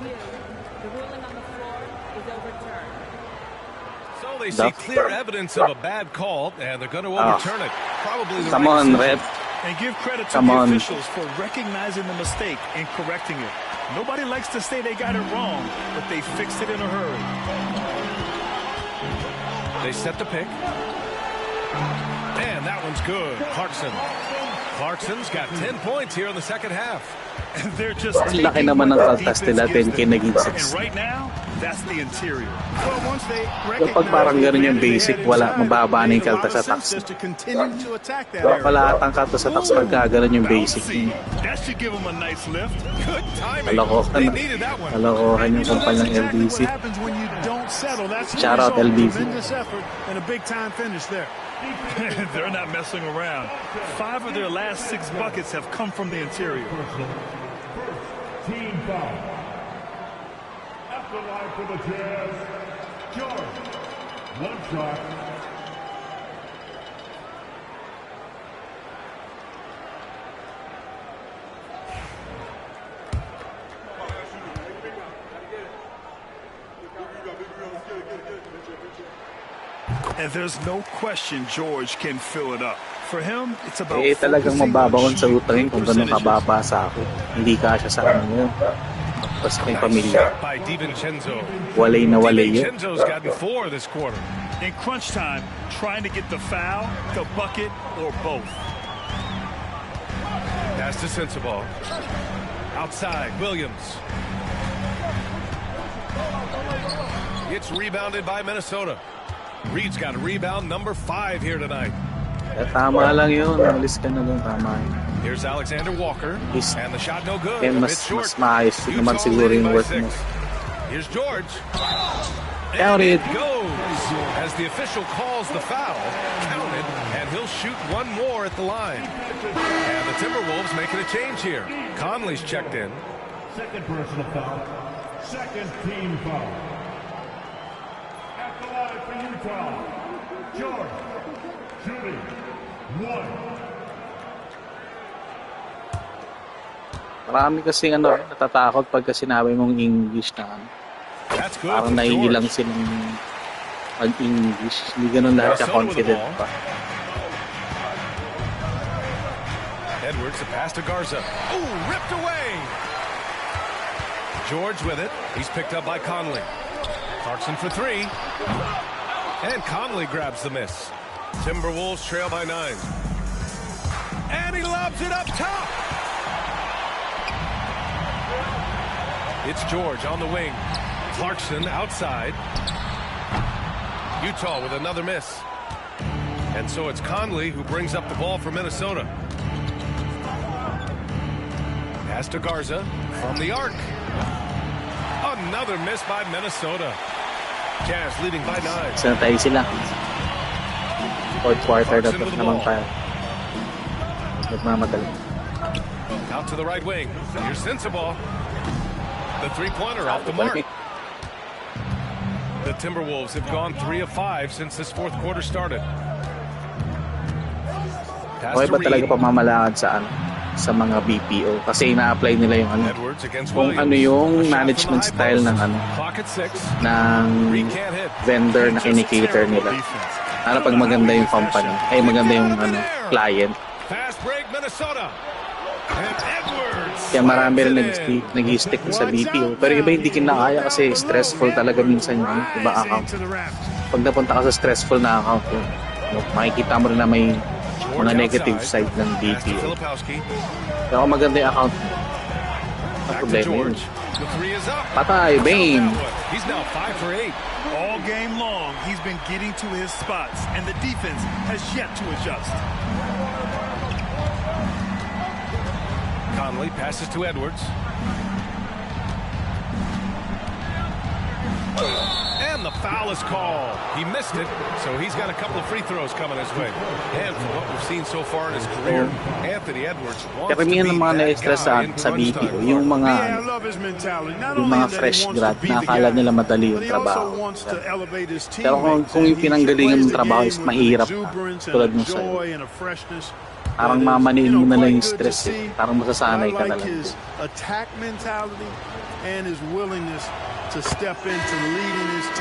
So they see clear evidence of a bad call, and they're going to overturn it. Probably the Come on, rep. And give credit to the officials for recognizing the mistake and correcting it. Nobody likes to say they got it wrong, but they fixed it in a hurry. They set the pick. And that one's good. Clarkson's got 10 points here in the second half. And they're just laki naman ng kaltas nila, 10K naging 6. And right now, that's the interior. Well, once they kapag parang gano'n yung basic, wala, mababa na yung kaltas sa tax. Wala atang kaltas sa tax pagka gano'n yung basic. That should give them a nice lift. Good timing. Kalokohan yung kumpanyang LBC. Shout out LBC. And a big time finish there. They're not messing around. 5 of their last 6 buckets have come from the interior. Team foul. At the line for the Jazz, George. 1 shot. And there's no question George can fill it up. For him, it's about talagang mababaon sa utangin kung ganun kababa sa ako. Hindi kasya sa ano yun. Tapos may pamilya. Walay na walay yun. DiVincenzo's gotten 4 this quarter. In crunch time, trying to get the foul, the bucket, or both. Pass to Sensabaugh. Outside, Williams. It's rebounded by Minnesota. Reed's got a rebound number 5 here tonight. Tama lang yun. Alis ka na doon. Tama yun. Here's Alexander Walker. And the shot no good. Mas maayos naman siguro yung work mo. Here's George. Counted. Goes as the official calls the foul. Counted. And he'll shoot one more at the line. And the Timberwolves making a change here. Conley's checked in. Second personal foul. Second team foul. At the line for Utah. George. Shooting. 1. Marami kasi natatakot pagka sinabi mong English na parang naiilang silang mag-English. Hindi ganun lahat ka-confident pa. Edwards, the pass to Garza. Oh, ripped away! George with it. He's picked up by Conley. Clarkson for 3. And Conley grabs the miss. Timberwolves trail by 9. And he lobs it up top! It's George on the wing. Clarkson outside. Utah with another miss. And so it's Conley who brings up the ball for Minnesota. Pass to Garza from the arc. Another miss by Minnesota. Jazz leading by 9. Sanatay sila. Fourth quarter dapat naman tayo. Nagmamadali. Out to the right wing. Here's Sensabaugh. The three-pointer off the mark. The Timberwolves have gone 3 of 5 since this fourth quarter started. Okay ba talaga pamamalakad sa mga BPO? Kasi ina-apply nila yung kung ano yung management style ng ng vendor na kinikater nila. Ano pag maganda yung company, ay maganda yung client. Fast break Minnesota. And Edwards. Kaya marami rin nag-stick sa BPO. Pero iba hindi kinakaya kasi stressful talaga minsan yung iba account. Pag napunta ka sa stressful na account, makikita mo rin na may mga negative side ng BPO. Pero kung maganda yung account mo, ang problema yun. Patay, Bane. He's now 5 for 8. All game long, he's been getting to his spots, and the defense has yet to adjust. Conley passes to Edwards. And the foul is called. He missed it, so he's got a couple of free throws coming his way. And from what we've seen so far in his career, Anthony Edwards wants to be ng mga na-stress sa BPO, yung mga fresh grad na akala nila madali yung trabaho. Pero kung yung pinanggalingan ng trabaho is mahirap na, tulad nung sa'yo. Parang mamaniin mo na lang yung stress eh. Parang masasanay ka na lang.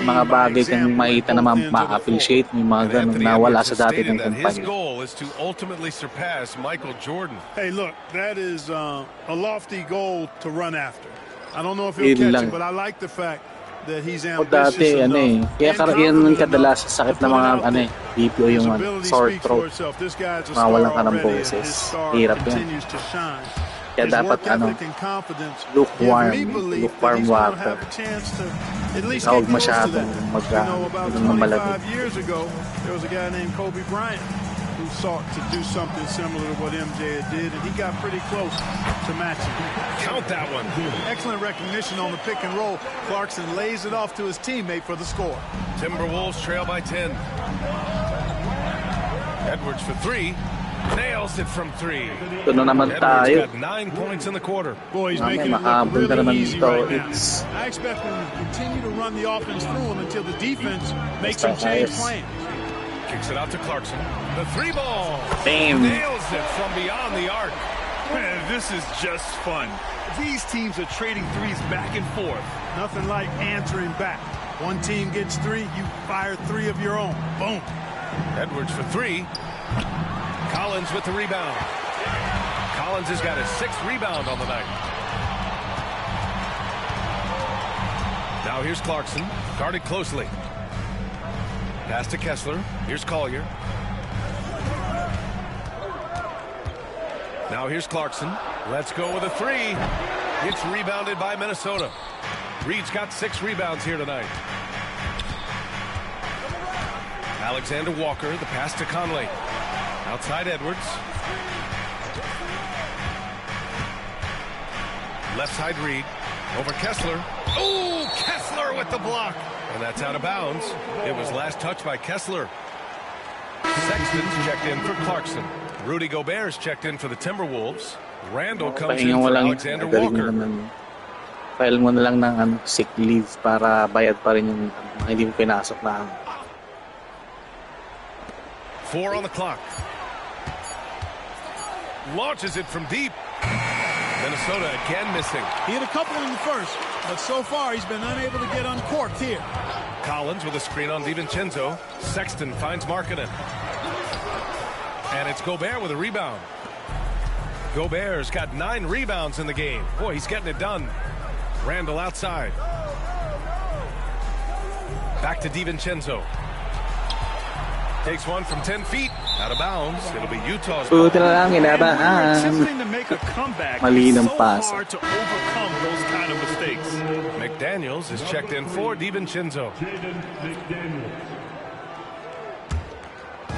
Mga bagay kang makita na ma-appreciate yung mga ganun na wala sa dati ng kumpanya. Hey, look, that is a lofty goal to run after. I don't know if he'll catch it, but I like the fact that he's ambitious enough. Kaya yan ang kadalas sakit ng mga BPO yung sore throat. Mawalan ka ng boses. Hirap yan. Kaya dapat lukewarm water. Huwag masyadong ng malamig. There was a guy named Kobe Bryant who sought to do something similar to what MJ did, and he got pretty close to matching. Count that one. Excellent recognition on the pick and roll. Clarkson lays it off to his teammate for the score. Timberwolves trail by 10. Edwards for 3. Nails it from 3. Tuno naman tayo. Got 9 points in the quarter. Boy, he's making it look really easy right now. I expect him to continue to run the offense through him until the defense makes him change plans. Kicks it out to Clarkson. The 3-ball. Damn. Nails it from beyond the arc. Man, this is just fun. These teams are trading threes back and forth. Nothing like answering back. One team gets 3, you fire 3 of your own. Boom. Edwards for 3. Collins with the rebound. Collins has got his 6th rebound on the night. Now here's Clarkson, guarded closely. Pass to Kessler. Here's Collier. Now here's Clarkson. Let's go with a 3. It's rebounded by Minnesota. Reed's got 6 rebounds here tonight. Alexander Walker, the pass to Conley. Outside Edwards. Left side Reed. Over Kessler. Oh, Kessler with the block. And that's out of bounds. It was last touched by Kessler. Sexton's checked in for Clarkson. Rudy Gobert's checked in for the Timberwolves. Randall comes in for Alexander Walker. File mo na lang ng sick leave para bayad pa rin yung hindi mo pinasok na. 4 on the clock. Launches it from deep. Minnesota again missing. He had a couple in the first, but so far he's been unable to get uncorked here. Collins with a screen on DiVincenzo. Sexton finds Markkanen. And it's Gobert with a rebound. Gobert's got 9 rebounds in the game. Boy, he's getting it done. Randall outside. Back to DiVincenzo. Takes one from 10 feet. Out of bounds. It'll be Utah's ball. Attempting to make a comeback. It's so hard to overcome those kind of mistakes. McDaniels is checked in for DiVincenzo.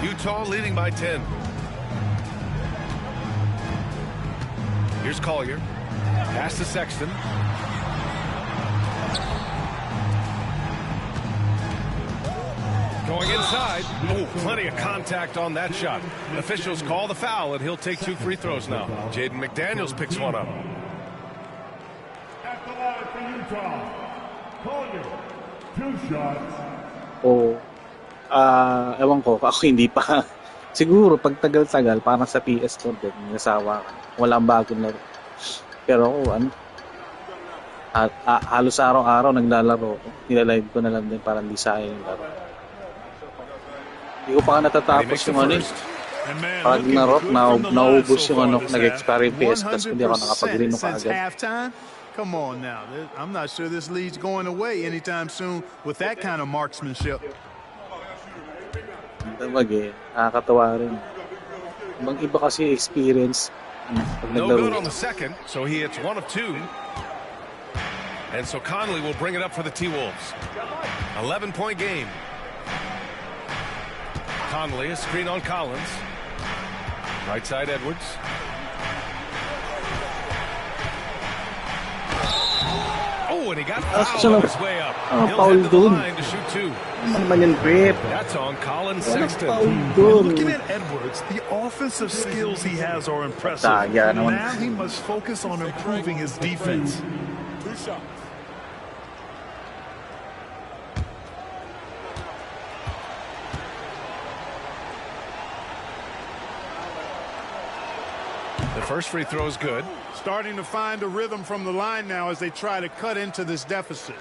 Utah leading by 10. Here's Collier. Pass to Sexton. Going inside. Oh, plenty of contact on that shot. Officials call the foul, and he'll take 2 free throws now. Jaden McDaniels picks one up. At the line for Utah, Collier, 2 shots. Oh, ewan ko, ako hindi pa. Siguro, pag tagal-tagal, parang sa PS4 din, nasawa ka. Walang bagong laro. Pero ako, halos araw-araw naglalaro ko. Nilalive ko na lang din para hindi sayang yung laro. Hindi ko pa natatapos yung ano. Pag naubos yung nag-expire yung PS Plus, hindi ako nakapag-reno ka agad. Come on now. I'm not sure this lead's going away anytime soon with that kind of marksmanship. Nakakatawa rin. Ibang iba kasi experience. No good on the second, so he hits 1 of 2. And so Conley will bring it up for the T-Wolves. 11-point game. Conley, a screen on Collins. Right side Edwards. Oh, and he got fouled on his way up. He'll head to the line to shoot 2. That's on Collins Sexton. Looking at Edwards, the offensive skills he has are impressive. Now he must focus on improving his defense. 2 shots. The first free throw is good. Starting to find a rhythm from the line now as they try to cut into this deficit.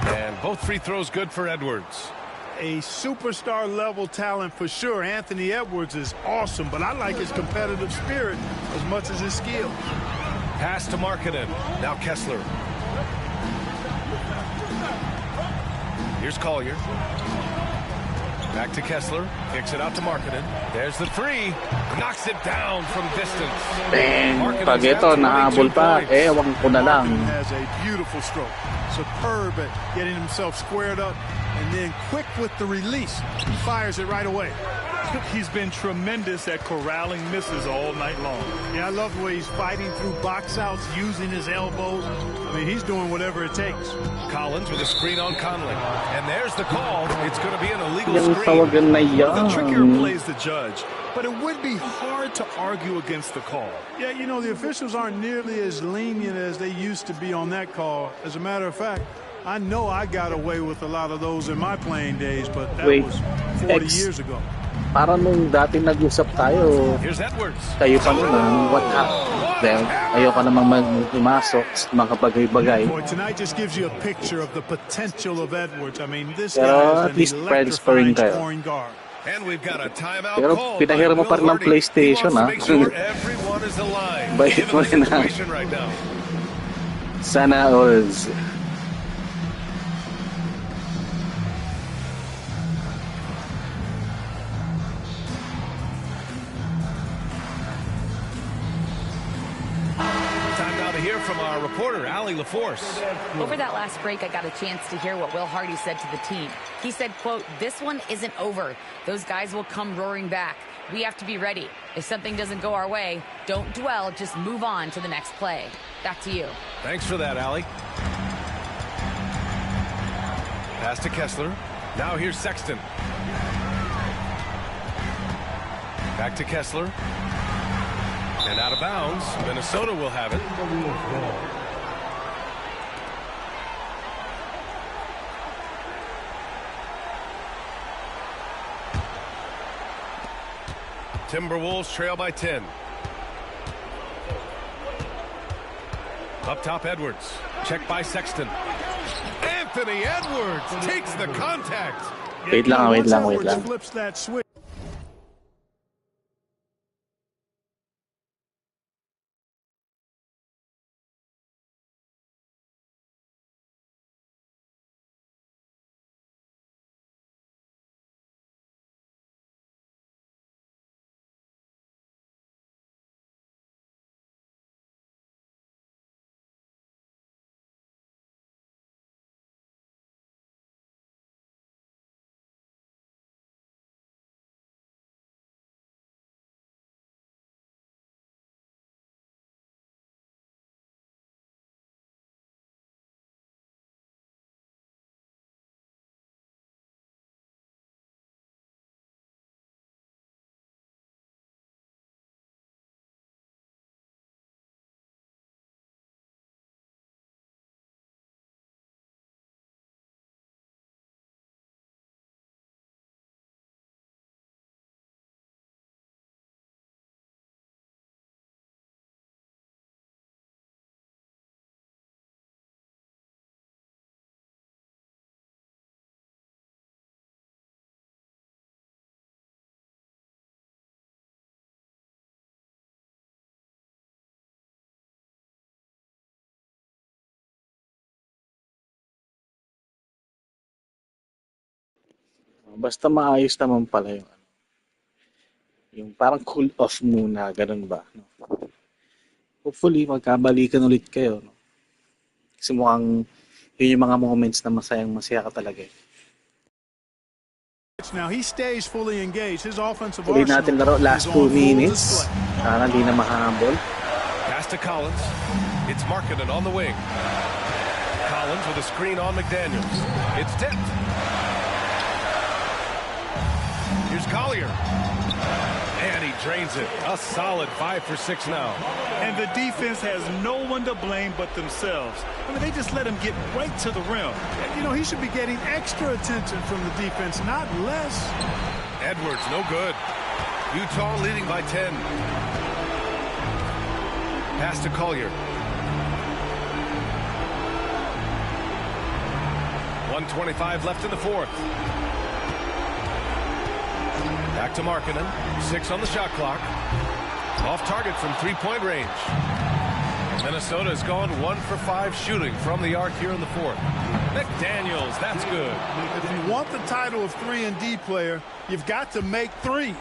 And both free throws good for Edwards. A superstar level talent for sure. Anthony Edwards is awesome, but I like his competitive spirit as much as his skill. Pass to Markkanen. Now Kessler. Here's Collier. Back to Kessler. Kicks it out to Markkanen. There's the 3. Knocks it down from distance. Bang! Pag ito, nahabol pa, ewan ko na lang. Has a beautiful stroke. Superb at getting himself squared up and then quick with the release. He fires it right away. He's been tremendous at corralling misses all night long. Yeah, I love the way he's fighting through box outs, using his elbows. I mean, he's doing whatever it takes. Collins with a screen on Conley. And there's the call. It's going to be an illegal screen. The trickier plays the judge, but it would be hard to argue against the call. Yeah, you know, the officials aren't nearly as lenient as they used to be on that call. As a matter of fact, I know I got away with a lot of those in my playing days, but that was 40 years ago. Parang nung dati nag-usap tayo, kayo pa nun what happened? Ayoko namang pumasok sa mga bagay-bagay. Pero at least friends pa rin kayo. Pero pinahira mo pa rin ng PlayStation, ha? Bait mo rin, ha? Sana alls. From our reporter, Allie LaForce. Over that last break, I got a chance to hear what Will Hardy said to the team. He said, quote, "This one isn't over. Those guys will come roaring back. We have to be ready. If something doesn't go our way, don't dwell, just move on to the next play." Back to you. Thanks for that, Allie. Pass to Kessler. Now here's Sexton. Back to Kessler. And out of bounds, Minnesota will have it. Timberwolves trail by 10. Up top, Edwards. Check by Sexton. Anthony Edwards takes the contact. Wait lang. Basta maayos naman pala yung parang cool off muna, ganun ba? No? Hopefully, magkabalikan ulit kayo. No? Kasi mukhang yun yung mga moments na masaya ka talaga. Now he stays fully engaged. His offensive arsenal natin laro last 2 minutes. Sana hindi na makahambol. Pass to Collins. It's Markkanen on the wing. Collins with a screen on McDaniels. It's tipped. Here's Collier. And he drains it. A solid 5 for 6 now. And the defense has no one to blame but themselves. I mean, they just let him get right to the rim. You know, he should be getting extra attention from the defense, not less. Edwards, no good. Utah leading by 10. Pass to Collier. 1:25 left in the fourth. Back to Markkanen. 6 on the shot clock. Off target from 3-point range. Minnesota has gone 1 for 5 shooting from the arc here in the fourth. McDaniels, that's good. If you want the title of 3-and-D player, you've got to make threes.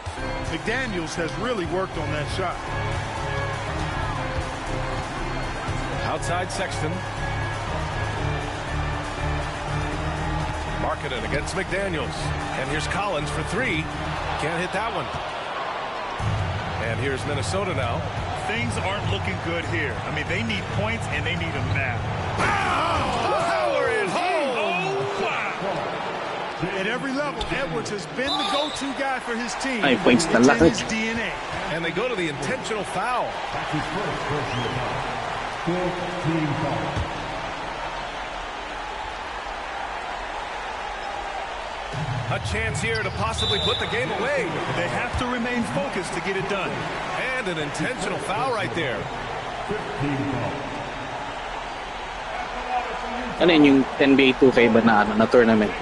McDaniels has really worked on that shot. Outside Sexton. Markkanen against McDaniels. And here's Collins for 3. Can't hit that one. And here's Minnesota now. Things aren't looking good here. I mean, they need points, and they need them now. Power is home! Oh, wow! At every level, Edwards has been the go-to guy for his team. Ay, points na it's lang. in his DNA. And they go to the intentional foul. That's his first personal foul. 4-team foul. A chance here to possibly put the game away. They have to remain focused to get it done. And an intentional foul right there. Ano yun, yung NBA 2K ba na tournament?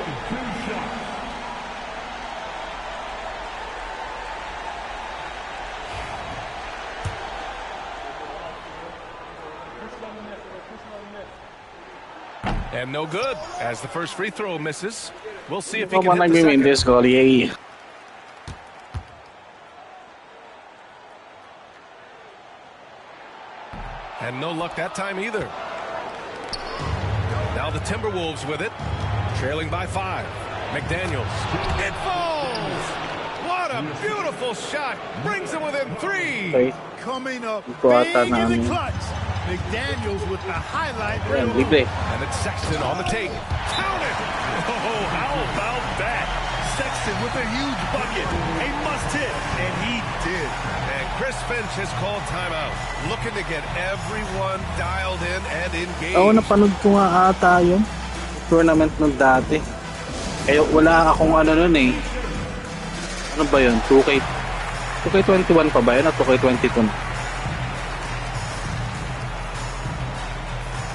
And no good, as the first free throw misses. We'll see if he Come can on, hit the second. this goal, yay. And no luck that time either. Now the Timberwolves with it, trailing by 5. McDaniels. It falls! What a beautiful shot! Brings him within 3. Okay. Coming up Ito big ata in na the clutch. McDaniels with the highlight Ayan, reel. libre. And it's Sexton on the take. Count it! Oh, how about that? Sexton with a huge bucket. A must hit, and he did. And Chris Finch has called timeout, looking to get everyone dialed in and engaged. Napanood ko nga ata yun. Tournament nung dati. Eh, wala akong ano nun eh. Ano ba yun? 2K21 pa ba yun? O 2K22 na?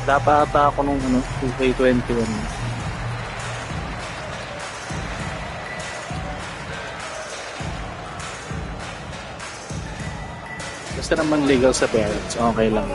Dapat ata ako nung 2K21. Basta naman legal sa parents, okay lang.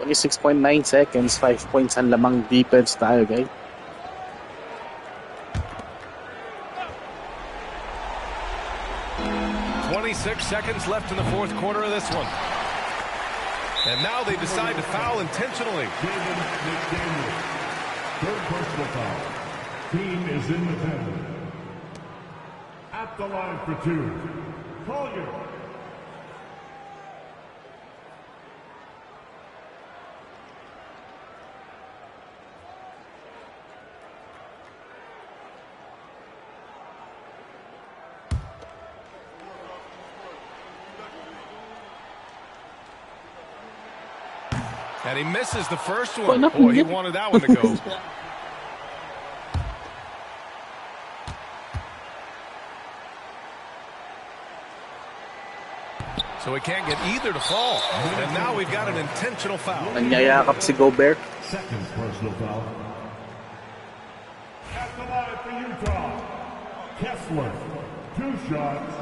Only 6.9 seconds, 5 points ang lamang defense tayo, guys. Seconds left in the fourth quarter of this one. And now they decide to foul intentionally. Third personal foul. Team is in the penalty. At the line for 2. Collier. And he misses the first one. Boy, he wanted that one to go. So he can't get either to fall. And now we've got an intentional foul. Nanyayakap si Gobert. Second personal foul. At the line for Utah. Kessler. 2 shots.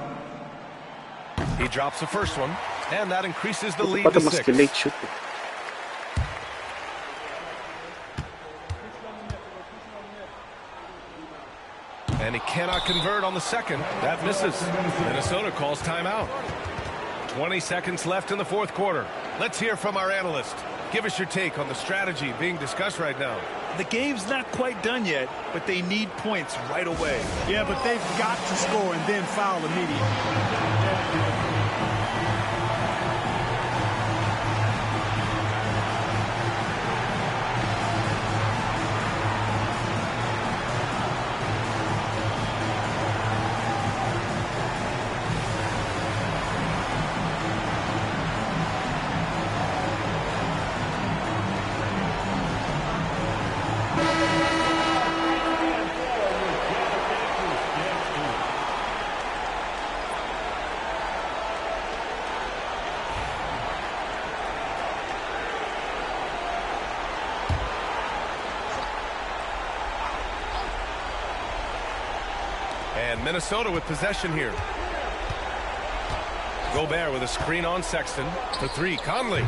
He drops the first one. And that increases the lead Pati to mas 6. late shoot. And he cannot convert on the second. That misses. Minnesota calls timeout. 20 seconds left in the fourth quarter. Let's hear from our analyst. Give us your take on the strategy being discussed right now. The game's not quite done yet, but they need points right away. Yeah, but they've got to score and then foul immediately. And Minnesota with possession here. Gobert with a screen on Sexton. To 3, Conley.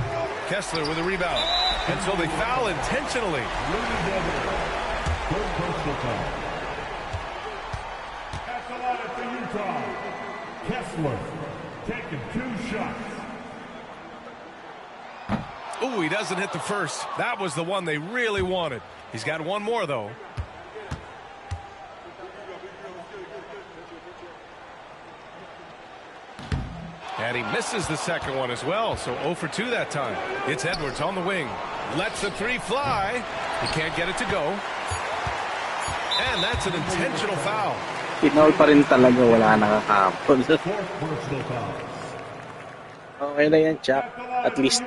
Kessler with a rebound. And so they foul intentionally. Third personal foul. At the line for Utah. Kessler taking 2 shots. Ooh, he doesn't hit the first. That was the one they really wanted. He's got one more, though. And he misses the second one as well, so 0 for 2 that time. It's Edwards on the wing. Lets the 3 fly. He can't get it to go. And that's an intentional foul. Pinaul pa rin talaga, wala nakakapon. Okay na yan, Chuck. At least,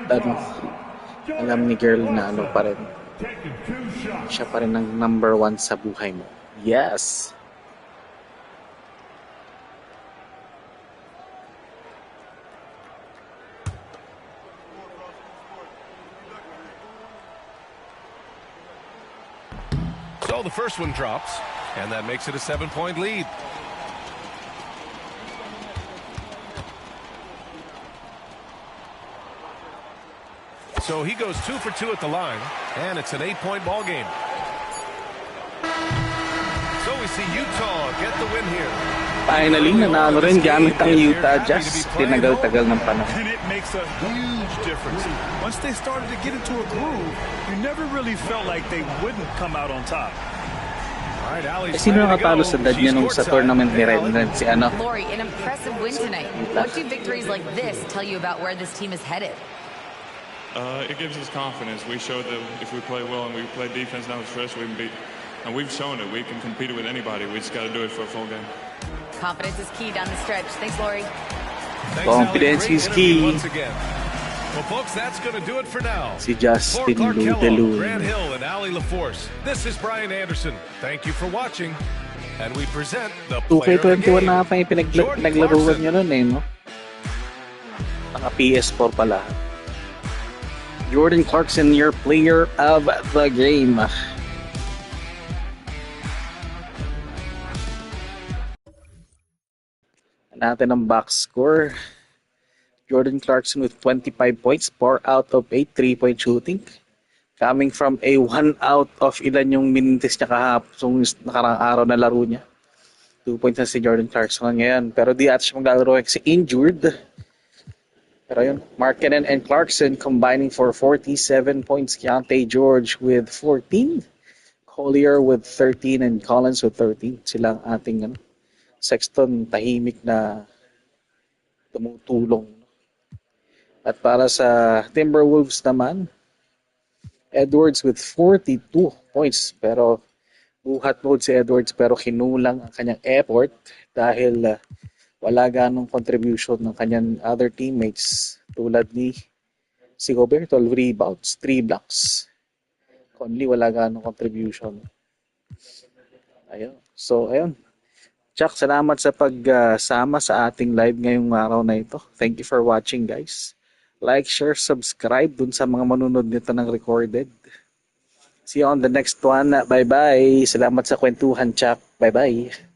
alam ni girl na pa rin. Siya pa rin ang number 1 sa buhay mo. Yes! So the first one drops, and that makes it a 7-point lead. So he goes 2 for 2 at the line, and it's an 8-point ball game. So we see Utah get the win here. Finally, nanalo rin gamit ang Utah Jazz. Tinagal-tagal ng panahon. And it makes a huge difference. Once they started to get into a groove, you never really felt like they wouldn't come out on top. Sino nakatalo sa dad niya nung sa tournament ni Red? Si ano? Lori, an impressive win tonight. What do victories like this tell you about where this team is headed? It gives us confidence. We showed that if we play well and we play defense down the stretch, we can beat. And we've shown it. We can compete with anybody. We just got to do it for a full game. Confidence is key down the stretch. Thanks, Lori. Confidence is key. Once again. Well, folks, that's going to do it for now. Si Justin Ludelun, Grant Hill, and Ali LaForce. This is Brian Anderson. Thank you for watching. And we present the player of the game. 2K21 na pa yung pinaglaruan nyo nun no? Mga PS4 pala. Jordan Clarkson, your player of the game. Natin ang box score. Jordan Clarkson with 25 points, 4 out of 8 3-point shooting. Coming from a 1 out of ilan yung minutes niya kahapon sa nakarang araw na laro niya. 2 points na si Jordan Clarkson ngayon. Pero di ata siya maglalaro kasi injured. Pero yun, Markkanen and Clarkson combining for 47 points. Keontae George with 14. Collier with 13 and Collins with 13. Sila ang ating Sexton tahimik na tumutulong. At para sa Timberwolves naman, Edwards with 42 points. Pero buhat mode si Edwards pero kinulang ang kanyang effort dahil wala ganong contribution ng kanyang other teammates tulad ni si Gobert, 12 rebounds, 3 blocks. Conley wala ganong contribution. Ayun. So, ayun. Chuck, salamat sa pagsama sa ating live ngayong araw na ito. Thank you for watching, guys. Like, share, subscribe dun sa mga manunod nito ng recorded. See you on the next one. Bye-bye. Salamat sa kwentuhan, Chuck. Bye-bye.